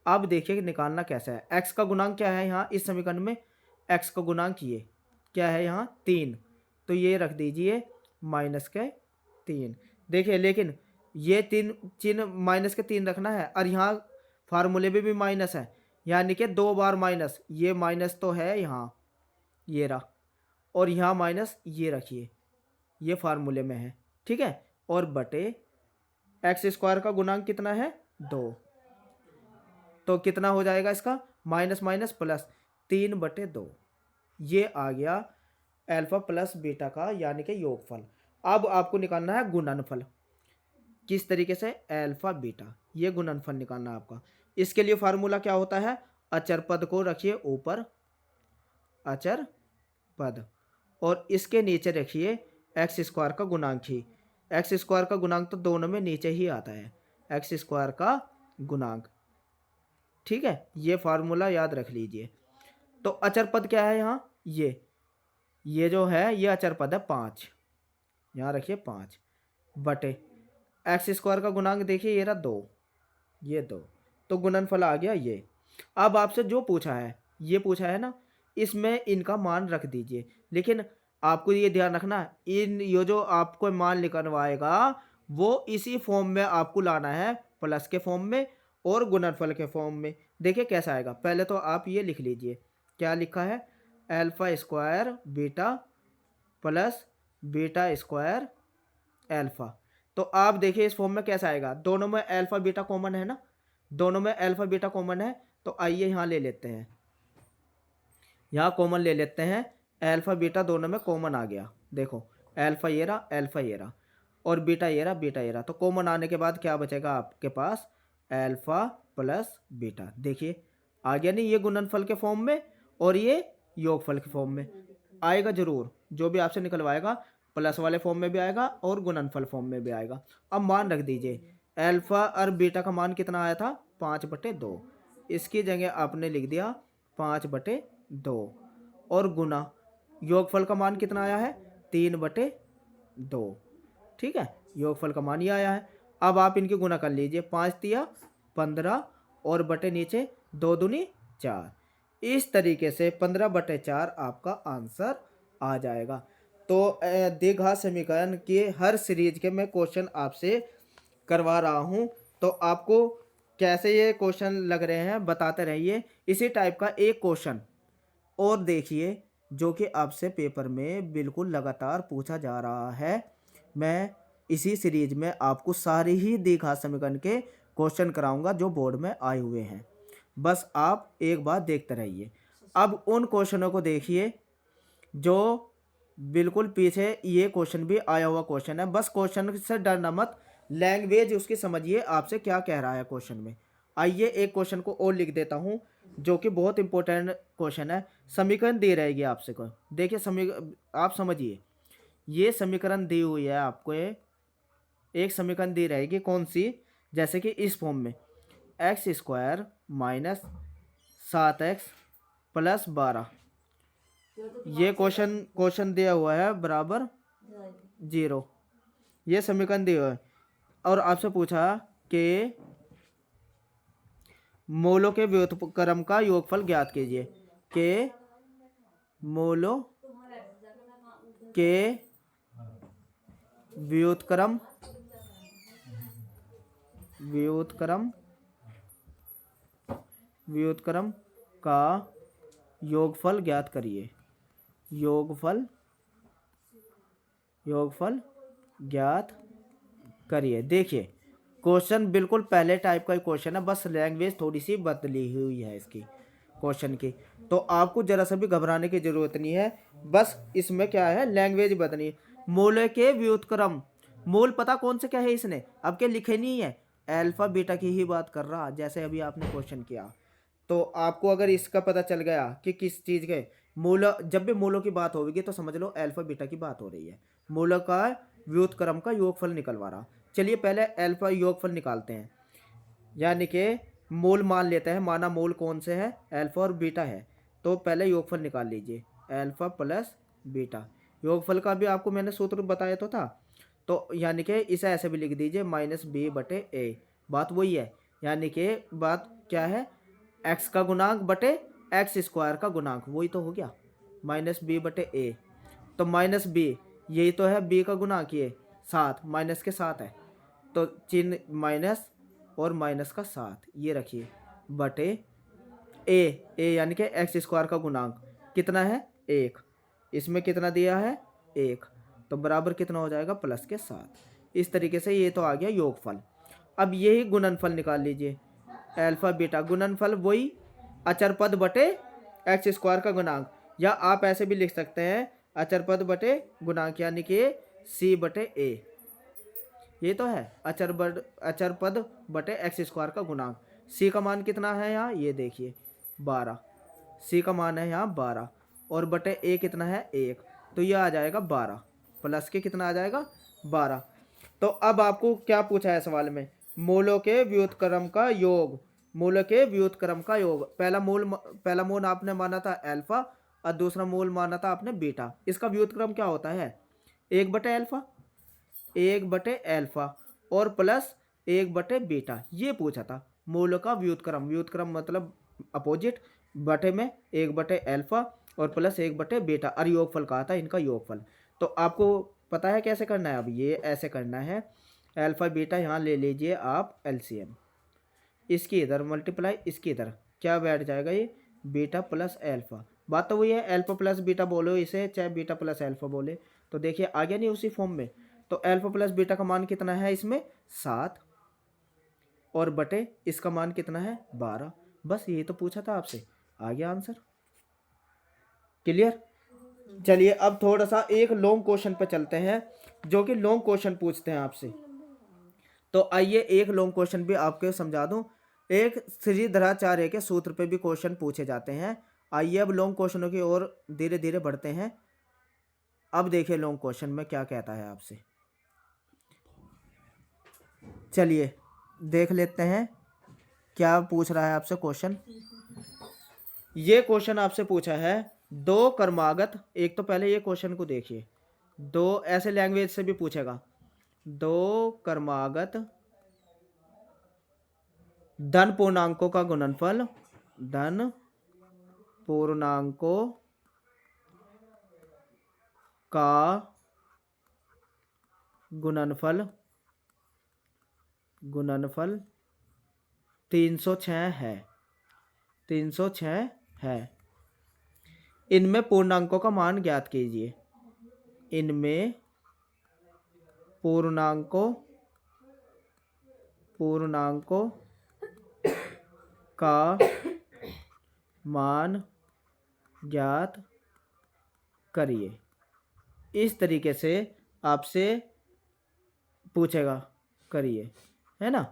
अब देखिए निकालना कैसा है, एक्स का गुणांक क्या है यहाँ इस समीकरण में, एक्स का गुणांक ये क्या है यहाँ 3, तो ये रख दीजिए माइनस के 3। देखिए लेकिन ये 3 चिन्ह माइनस के 3 रखना है, और यहाँ फार्मूले में भी माइनस है, यानी कि 2 बार माइनस, ये माइनस तो है यहाँ, ये रहा, और यहाँ माइनस ये रखिए, ये फार्मूले में है, ठीक है। और बटे एक्स स्क्वायर का गुणांक कितना है 2, तो कितना हो जाएगा इसका, माइनस माइनस प्लस 3/2, ये आ गया अल्फा प्लस बीटा का यानी कि योगफल। अब आपको निकालना है गुणनफल, किस तरीके से, अल्फा बीटा, ये गुणनफल निकालना है आपका। इसके लिए फार्मूला क्या होता है, अचर पद को रखिए ऊपर, अचर पद, और इसके नीचे रखिए एक्स स्क्वायर का गुणांक ही, एक्स स्क्वायर का गुणांक तो दोनों में नीचे ही आता है, एक्स स्क्वायर का गुणांक, ठीक है। ये फार्मूला याद रख लीजिए। तो अचर पद क्या है यहाँ, ये जो है ये अचर पद है 5, यहाँ रखिए 5 बटे एक्स स्क्वायर का गुणांक देखिए ये रहा 2, ये 2, तो गुणनफल आ गया ये। अब आपसे जो पूछा है, ये पूछा है ना, इसमें इनका मान रख दीजिए। लेकिन आपको ये ध्यान रखना, इन ये जो आपको मान निकलवाएगा वो इसी फॉर्म में आपको लाना है, प्लस के फॉर्म में और गुणनफल के फॉर्म में। देखिए कैसा आएगा। पहले तो आप ये लिख लीजिए, क्या लिखा है, alpha square beta plus beta square alpha. तो आप देखिए इस फॉर्म में कैसा आएगा, दोनों में अल्फा बीटा कॉमन है ना, दोनों में अल्फा बीटा कॉमन है। तो आइए यहाँ ले लेते हैं, यहाँ कॉमन ले लेते हैं, अल्फा बीटा दोनों में कॉमन आ गया। देखो अल्फा ये रहा, अल्फा ये रहा और बीटा ये रहा, बीटा ये रहा। तो कॉमन आने के बाद क्या बचेगा आपके पास, अल्फा प्लस बीटा। देखिए आ गया नहीं, ये गुणनफल के फॉर्म में और ये योगफल के फॉर्म में आएगा जरूर। जो भी आपसे निकलवाएगा प्लस वाले फॉर्म में भी आएगा और गुणनफल फॉर्म में भी आएगा। अब मान रख दीजिए, अल्फा और बीटा का मान कितना आया था, 5/2। इसकी जगह आपने लिख दिया 5/2 और गुना योगफल का मान कितना आया है, 3/2। ठीक है, योगफल का मान ये आया है। अब आप इनकी गुना कर लीजिए, 5 तिया 15 और बटे नीचे 2 दूनी 4। इस तरीके से 15/4 आपका आंसर आ जाएगा। तो द्विघात समीकरण के हर सीरीज के मैं क्वेश्चन आपसे करवा रहा हूँ, तो आपको कैसे ये क्वेश्चन लग रहे हैं बताते रहिए। इसी टाइप का एक क्वेश्चन और देखिए जो कि आपसे पेपर में बिल्कुल लगातार पूछा जा रहा है। मैं इसी सीरीज में आपको सारे ही द्विघात समीकरण के क्वेश्चन कराऊंगा जो बोर्ड में आए हुए हैं, बस आप एक बार देखते रहिए। अब उन क्वेश्चनों को देखिए जो बिल्कुल पीछे ये क्वेश्चन भी आया हुआ क्वेश्चन है। बस क्वेश्चन से डरना मत, लैंग्वेज उसकी समझिए आपसे क्या कह रहा है क्वेश्चन में। आइए एक क्वेश्चन को और लिख देता हूँ जो कि बहुत इंपॉर्टेंट क्वेश्चन है। समीकरण दी रहेगी आपसे को, देखिए आप समझिए, ये समीकरण दी हुई है आपको, एक समीकरण दी रहेगी कौन सी, जैसे कि इस फॉर्म में x² - 7x + 12। ये क्वेश्चन दिया हुआ है बराबर 0। ये समीकरण दिया हुआ है और आपसे पूछा कि मोलों के व्युत्क्रम का योगफल ज्ञात कीजिए। के मोलों के व्युत्क्रम का योगफल ज्ञात करिए। योगफल ज्ञात करिए। देखिए क्वेश्चन बिल्कुल पहले टाइप का क्वेश्चन है, बस लैंग्वेज थोड़ी सी बदली हुई है इसकी क्वेश्चन की। तो आपको जरा सा भी घबराने की जरूरत नहीं है, बस इसमें क्या है, लैंग्वेज बदली। मूल के व्युत्क्रम, मूल पता कौन से क्या है इसने, अब के लिखे नहीं है, अल्फा बीटा की ही बात कर रहा, जैसे अभी आपने क्वेश्चन किया। तो आपको अगर इसका पता चल गया कि किस चीज़ के मूल, जब भी मूलों की बात होगी तो समझ लो अल्फा बीटा की बात हो रही है। मूलों का व्युत्क्रम का योगफल निकलवा रहा। चलिए पहले अल्फा योगफल निकालते हैं, यानी कि मूल मान लेते हैं, माना मूल कौन से है, अल्फा और बीटा है। तो पहले योगफल निकाल लीजिए, अल्फा प्लस बीटा। योगफल का भी आपको मैंने सूत्र बताया तो था, तो यानी कि इसे ऐसे भी लिख दीजिए -b/a। बात वही है, यानी कि बात क्या है, x का गुणांक बटे x² का गुणांक, वही तो हो गया -b/a। तो -b यही तो है, b का गुणांक ये 7, माइनस के 7 है, तो चिन्ह माइनस और माइनस का 7 ये रखिए बटे a यानी कि x² का गुणांक कितना है 1, इसमें कितना दिया है 1, तो बराबर कितना हो जाएगा प्लस के 7। इस तरीके से ये तो आ गया योगफल। अब यही गुणनफल निकाल लीजिए, अल्फा बीटा गुणनफल वही अचर पद बटे x² का गुणांक, या आप ऐसे भी लिख सकते हैं अचर पद बटे गुणांक, यानी कि c/a। ये तो है अचर पद बटे x² का गुणांक। c का मान कितना है यहाँ, ये देखिए 12, c का मान है यहाँ 12 और बटे a कितना है 1, तो ये आ जाएगा 12 प्लस के कितना आ जाएगा 12। तो अब आपको क्या पूछा है सवाल में, मूलों के व्युत्क्रम का योग, मूल के व्युत्क्रम का योग। पहला मूल आपने माना था अल्फा और दूसरा मूल माना था आपने बीटा। इसका व्युत्क्रम क्या होता है, 1/अल्फा और प्लस 1/बीटा, ये पूछा था। मूल का व्युत्क्रम, व्युत्क्रम मतलब अपोजिट, बटे में 1/अल्फा और प्लस 1/बीटा, और योगफल कहा था इनका योगफल। तो आपको पता है कैसे करना है, अब ये ऐसे करना है, अल्फा बीटा यहाँ ले लीजिए आप एलसीएम, इसकी इधर मल्टीप्लाई इसकी इधर, क्या बैठ जाएगा ये, बीटा प्लस अल्फा। बात तो वही है, अल्फा प्लस बीटा बोलो इसे, चाहे बीटा प्लस अल्फा बोले, तो देखिए आ गया नहीं उसी फॉर्म में। तो अल्फा प्लस बीटा का मान कितना है इसमें 7, और बटे इसका मान कितना है 12। बस यही तो पूछा था आपसे, आ गया आंसर। क्लियर। चलिए अब थोड़ा सा एक लॉन्ग क्वेश्चन पे चलते हैं, जो कि लॉन्ग क्वेश्चन पूछते हैं आपसे। तो आइए एक लॉन्ग क्वेश्चन भी आपको समझा दूं। एक श्रीधराचार्य के सूत्र पे भी क्वेश्चन पूछे जाते हैं। आइए अब लॉन्ग क्वेश्चनों की ओर धीरे धीरे बढ़ते हैं। अब देखिए लॉन्ग क्वेश्चन में क्या कहता है आपसे, चलिए देख लेते हैं क्या पूछ रहा है आपसे क्वेश्चन। ये क्वेश्चन आपसे पूछा है दो क्रमागत, एक तो पहले ये क्वेश्चन को देखिए, दो ऐसे लैंग्वेज से भी पूछेगा, दो क्रमागत धन पूर्णांकों का गुणनफल, धन पूर्णांकों का गुणनफल 306 है, 306 है। इनमें पूर्णांकों का मान ज्ञात कीजिए, इनमें पूर्णांकों का मान ज्ञात करिए। इस तरीके से आपसे पूछेगा, करिए, है ना।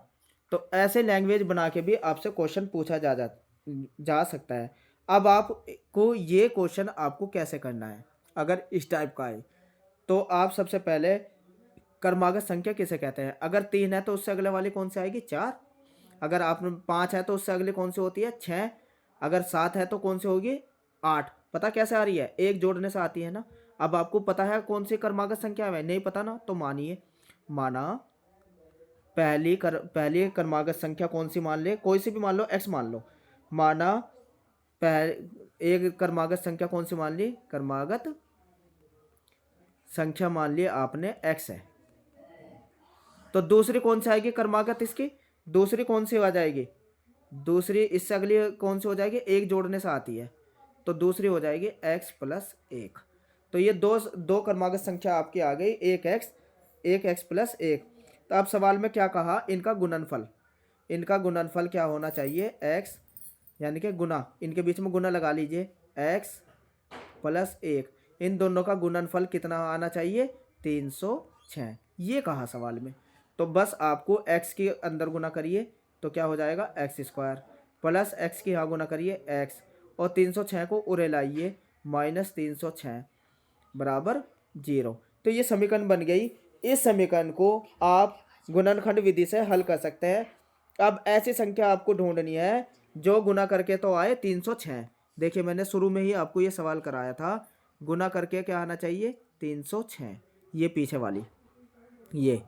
तो ऐसे लैंग्वेज बना के भी आपसे क्वेश्चन पूछा जा सकता है। अब आपको ये क्वेश्चन आपको कैसे करना है, अगर इस टाइप का है तो आप सबसे पहले क्रमागत संख्या किसे कहते हैं, अगर 3 है तो उससे अगले वाली कौन सी आएगी 4, अगर आप 5 है तो उससे अगली कौन सी होती है 6, अगर 7 है तो कौन सी होगी 8। पता कैसे आ रही है, एक जोड़ने से आती है ना। अब आपको पता है कौन सी क्रमागत संख्या है, नहीं पता ना, तो मानिए, माना पहली क्रमागत संख्या कौन सी मान ले, कोई सी भी मान लो, x मान लो, माना एक क्रमागत संख्या कौन सी मान ली, क्रमागत संख्या मान ली आपने x है, तो दूसरी कौन सी आएगी क्रमागत इसकी, दूसरी कौन सी आ जाएगी, दूसरी इससे अगली कौन सी हो जाएगी, एक जोड़ने से आती है, तो दूसरी हो जाएगी x प्लस 1। तो ये दो क्रमागत संख्या आपकी आ गई, एक x प्लस 1। तो अब सवाल में क्या कहा, इनका गुणनफल क्या होना चाहिए, x यानी कि गुना, इनके बीच में गुना लगा लीजिए, x प्लस 1, इन दोनों का गुणनफल कितना आना चाहिए 306, ये कहा सवाल में। तो बस आपको x के अंदर गुना करिए तो क्या हो जाएगा x² प्लस x की यहाँ गुना करिए x, और 306 को उरे लाइए, -306 बराबर 0। तो ये समीकरण बन गई। इस समीकरण को आप गुणनखंड विधि से हल कर सकते हैं। अब ऐसी संख्या आपको ढूंढनी है जो गुना करके तो आए 306। देखिए मैंने शुरू में ही आपको ये सवाल कराया था, गुना करके क्या आना चाहिए 306, ये पीछे वाली ये,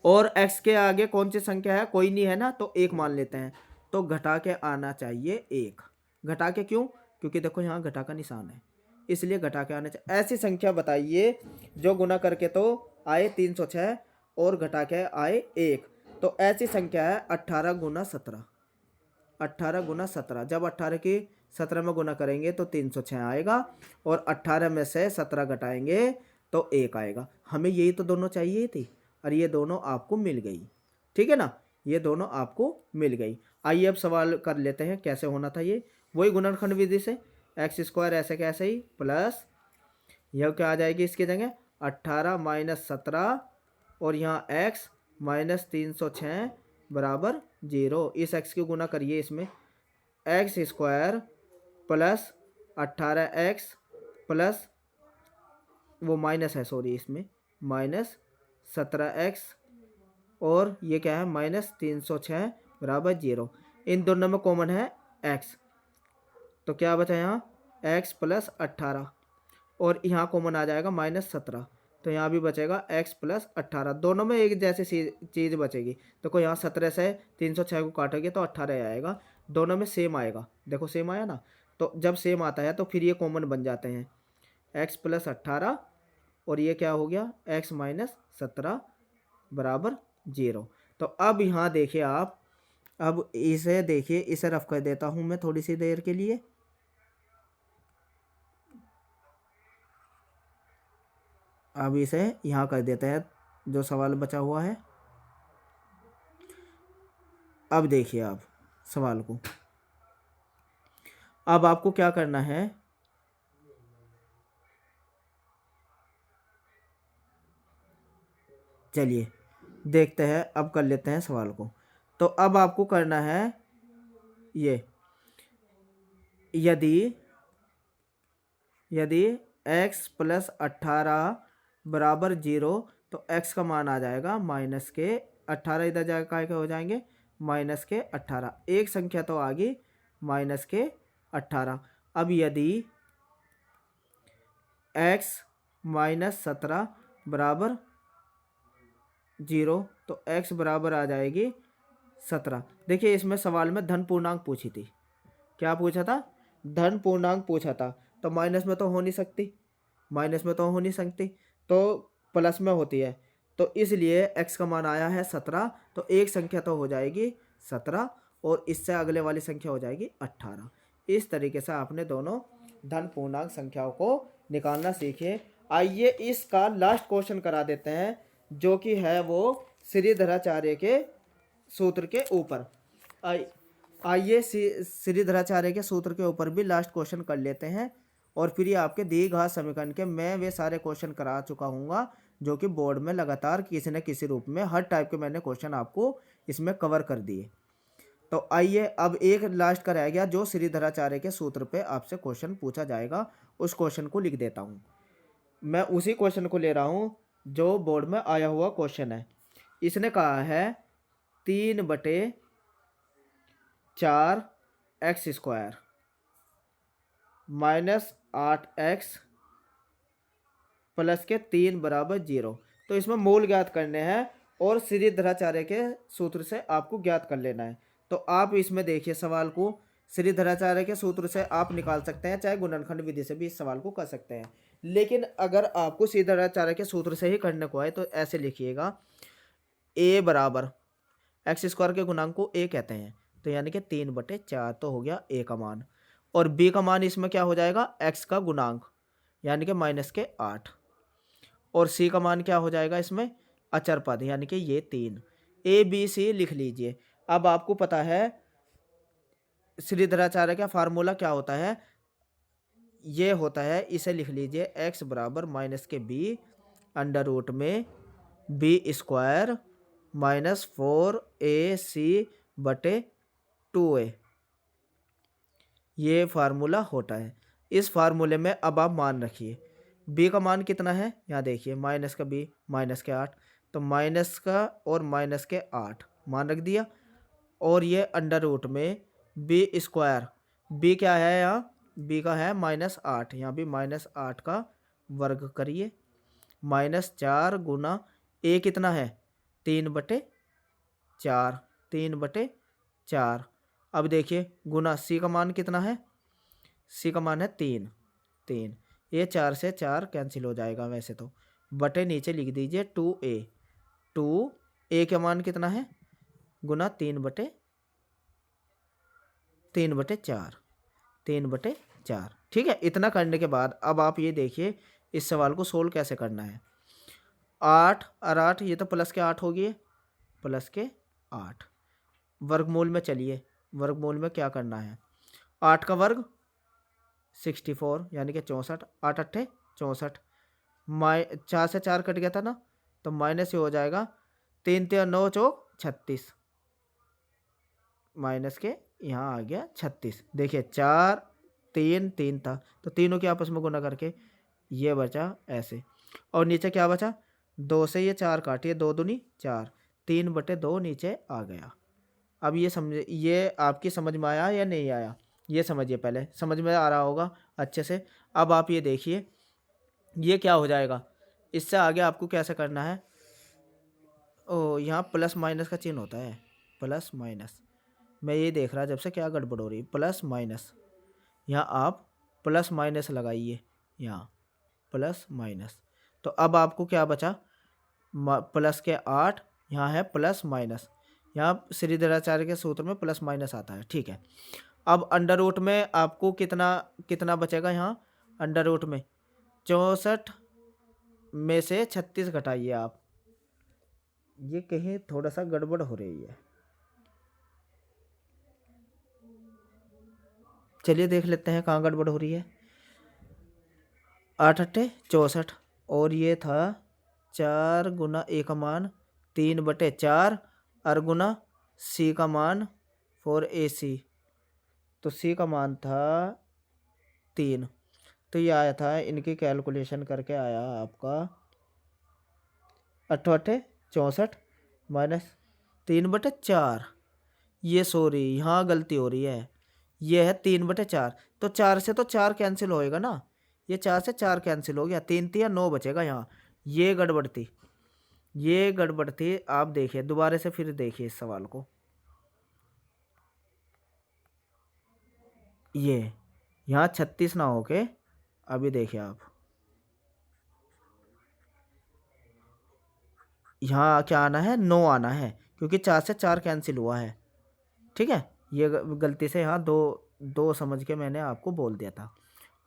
और x के आगे कौन सी संख्या है, कोई नहीं है ना, तो 1 मान लेते हैं, तो घटा के आना चाहिए 1। घटा के क्यों, क्योंकि देखो यहाँ घटा का निशान है, इसलिए घटा के आना चाहिए। ऐसी संख्या बताइए जो गुना करके तो आए 306 और घटा के आए 1। तो ऐसी संख्या है 18 गुना 17, 18 गुना 17। जब 18 की 17 में गुना करेंगे तो 306 आएगा, और 18 में से 17 घटाएंगे तो 1 आएगा। हमें यही तो दोनों चाहिए थी, और ये दोनों आपको मिल गई, ठीक है ना, ये दोनों आपको मिल गई। आइए अब सवाल कर लेते हैं कैसे होना था ये, वही गुणनखंड विधि से, x² ऐसे कैसे ही प्लस यह क्या आ जाएगी इसकी जगह 18 माइनस 17, और यहाँ x -306 बराबर 0। इस x की गुना करिए इसमें, x² प्लस 18x प्लस वो माइनस है, सॉरी, इसमें -17x, और ये क्या है -306 बराबर 0। इन दोनों में कॉमन है x, तो क्या बचा यहाँ x प्लस 18, और यहाँ कॉमन आ जाएगा -17, तो यहाँ भी बचेगा x प्लस 18। दोनों में एक जैसी चीज़ बचेगी। देखो यहाँ 17 से 306 को काटोगे तो 18 आएगा। दोनों में सेम आएगा। देखो सेम आया ना। तो जब सेम आता है तो फिर ये कॉमन बन जाते हैं। x प्लस 18 और ये क्या हो गया x माइनस 17 बराबर 0। तो अब यहाँ देखिए आप, अब इसे देखिए, इसे रफ कर देता हूँ मैं थोड़ी सी देर के लिए। अब इसे यहाँ कर देते हैं जो सवाल बचा हुआ है। अब देखिए आप सवाल को, अब आपको क्या करना है, चलिए देखते हैं। अब कर लेते हैं सवाल को। तो अब आपको करना है ये, यदि x प्लस 18 बराबर 0 तो x का मान आ जाएगा माइनस के 18, इधर जाकर क्या हो जाएंगे माइनस के 18। एक संख्या तो आ गई माइनस के 18। अब यदि x माइनस 17 बराबर 0 तो x बराबर आ जाएगी 17। देखिए इसमें सवाल में धन पूर्णांक पूछी थी। क्या पूछा था, धन पूर्णांक पूछा था। तो माइनस में तो हो नहीं सकती, माइनस में तो हो नहीं सकती, तो प्लस में होती है। तो इसलिए x का मान आया है 17। तो एक संख्या तो हो जाएगी 17 और इससे अगले वाली संख्या हो जाएगी 18। इस तरीके से आपने दोनों धन पूर्णांक संख्याओं को निकालना सीखे। आइए इसका लास्ट क्वेश्चन करा देते हैं, जो कि है वो श्रीधराचार्य के सूत्र के ऊपर। आइए श्रीधराचार्य के सूत्र के ऊपर भी लास्ट क्वेश्चन कर लेते हैं, और फिर ये आपके द्विघात समीकरण के मैं वे सारे क्वेश्चन करा चुका हूँगा जो कि बोर्ड में लगातार किसी न किसी रूप में हर टाइप के मैंने क्वेश्चन आपको इसमें कवर कर दिए। तो आइए अब एक लास्ट का रह गया जो श्रीधराचार्य के सूत्र पे आपसे क्वेश्चन पूछा जाएगा। उस क्वेश्चन को लिख देता हूँ। मैं उसी क्वेश्चन को ले रहा हूँ जो बोर्ड में आया हुआ क्वेश्चन है। इसने कहा है 3/4 x square minus 8x plus के 3 बराबर 0। तो इसमें मूल ज्ञात करने हैं और श्रीधराचार्य के सूत्र से आपको ज्ञात कर लेना है। तो आप इसमें देखिए सवाल को, श्रीधराचार्य के सूत्र से आप निकाल सकते हैं, चाहे गुणनखंड विधि से भी इस सवाल को कर सकते हैं। लेकिन अगर आपको श्रीधराचार्य के सूत्र से ही करने को आए तो ऐसे लिखिएगा, a बराबर एक्स स्क्वायर के गुणांक को a कहते हैं, तो यानी कि 3/4 तो हो गया a का मान। और b का मान इसमें क्या हो जाएगा x का गुणांक यानी कि माइनस के 8। और c का मान क्या हो जाएगा इसमें अचर पद यानी कि ये 3। a b c लिख लीजिए। अब आपको पता है श्रीधराचार्य का फार्मूला क्या होता है, ये होता है, इसे लिख लीजिए x बराबर माइनस के b अंडर रूट में b स्क्वायर माइनस 4ac/2a। ये फार्मूला होता है। इस फार्मूले में अब आप मान रखिए, b का मान कितना है, यहाँ देखिए माइनस का b माइनस के 8, तो माइनस का और माइनस के 8 मान रख दिया। और ये अंडर रूट में b स्क्वायर, b क्या है यहाँ, b का है -8, यहाँ भी -8 का वर्ग करिए, -4 गुना a कितना है 3/4, 3/4। अब देखिए गुना c का मान कितना है, c का मान है 3, ये 4 से 4 कैंसिल हो जाएगा वैसे तो, बटे नीचे लिख दीजिए 2a, 2a का मान कितना है गुना 3/4, 3/4। ठीक है, इतना करने के बाद अब आप ये देखिए इस सवाल को सोल्व कैसे करना है। 8 और 8 ये तो प्लस के 8 हो गए, प्लस के 8 वर्गमूल में चलिए, वर्गमूल में क्या करना है, 8 का वर्ग 64 यानी कि 64, 8 अट्ठे 64, 4 से 4 कट गया था ना, तो माइनस ये हो जाएगा 3 3 9 चौक 36, माइनस के यहाँ आ गया 36। देखिए 4 3 3 था तो तीनों के आपस में गुना करके ये बचा ऐसे, और नीचे क्या बचा 2 से ये 4 काटिए, 2 दूनी 4, 3/2 नीचे आ गया। अब ये समझे, ये आपकी समझ में आया या नहीं आया, ये समझिए, पहले समझ में आ रहा होगा अच्छे से। अब आप ये देखिए ये क्या हो जाएगा, इससे आगे आपको कैसे करना है, ओ यहाँ प्लस माइनस का चिन्ह होता है, प्लस माइनस। मैं ये देख रहा जब से क्या गड़बड़ हो रही, प्लस माइनस। यहाँ आप प्लस माइनस लगाइए, यहाँ प्लस माइनस। तो अब आपको क्या बचा, प्लस के 8, यहाँ है प्लस माइनस। यहाँ श्रीधराचार्य के सूत्र में प्लस माइनस आता है, ठीक है। अब अंडर रूट में आपको कितना कितना बचेगा, यहाँ अंडर रूट में 64 में से 36 घटाइए आप। ये कहीं थोड़ा सा गड़बड़ हो रही है, चलिए देख लेते हैं कहाँ गड़बड़ हो रही है। 8 अट्ठे 64, और ये था 4 गुना ए का मान 3/4 और गुना सी का मान 4ac। तो सी का मान था 3, तो ये आया था, इनकी कैलकुलेशन करके आया आपका 8 अट्ठे 64 माइनस 3/4। ये सॉरी यहाँ गलती हो रही है, ये है 3/4। तो 4 से तो 4 कैंसिल होएगा ना, ये 4 से 4 कैंसिल हो गया, 3 3 9 बचेगा यहाँ। ये गड़बड़ थी, ये गड़बड़ थी। आप देखिए दोबारा से फिर देखिए इस सवाल को, ये यहाँ 36 ना होके अभी देखिए आप, यहाँ क्या आना है, 9 आना है, क्योंकि 4 से 4 कैंसिल हुआ है, ठीक है। ये गलती से यहाँ 2 2 समझ के मैंने आपको बोल दिया था।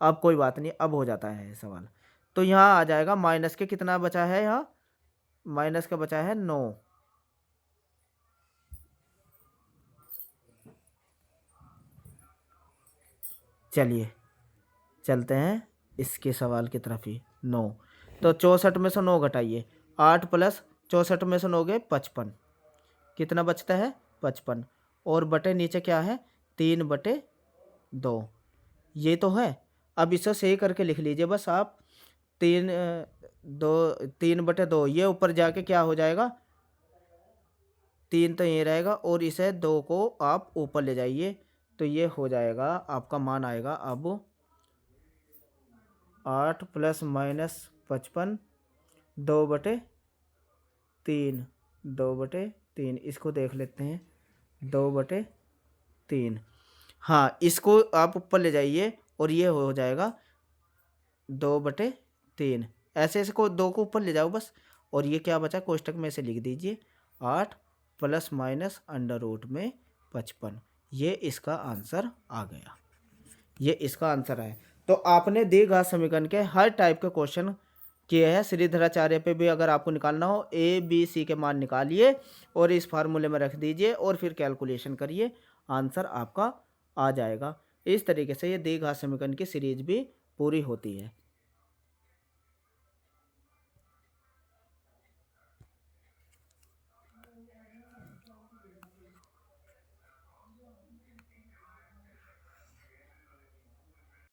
अब कोई बात नहीं, अब हो जाता है सवाल। तो यहाँ आ जाएगा माइनस के कितना बचा है, यहाँ माइनस का बचा है 9। चलिए चलते हैं इसके सवाल की तरफ ही। 9, तो 64 में से 9 घटाइए, 8 प्लस 64 में से 9 गए 55, कितना बचता है 55, और बटे नीचे क्या है 3/2, ये तो है। अब इसे सही करके लिख लीजिए बस आप, 3/2, ये ऊपर जाके क्या हो जाएगा, 3 तो ये रहेगा, और इसे 2 को आप ऊपर ले जाइए, तो ये हो जाएगा आपका मान आएगा अब 8 प्लस माइनस 55 2/3, 2/3। इसको देख लेते हैं, 2/3। हाँ, इसको आप ऊपर ले जाइए और ये हो जाएगा 2/3। ऐसे इसको 2 को ऊपर ले जाओ बस, और ये क्या बचा कोष्टक में से लिख दीजिए 8 प्लस माइनस अंडर रूट में 55। ये इसका आंसर आ गया, ये इसका आंसर है। तो आपने द्विघात समीकरण के हर टाइप के क्वेश्चन किए हैं। श्रीधराचार्य पे भी अगर आपको निकालना हो, ए बी सी के मान निकालिए और इस फार्मूले में रख दीजिए और फिर कैलकुलेशन करिए, आंसर आपका आ जाएगा। इस तरीके से ये द्विघात समीकरण की सीरीज भी पूरी होती है।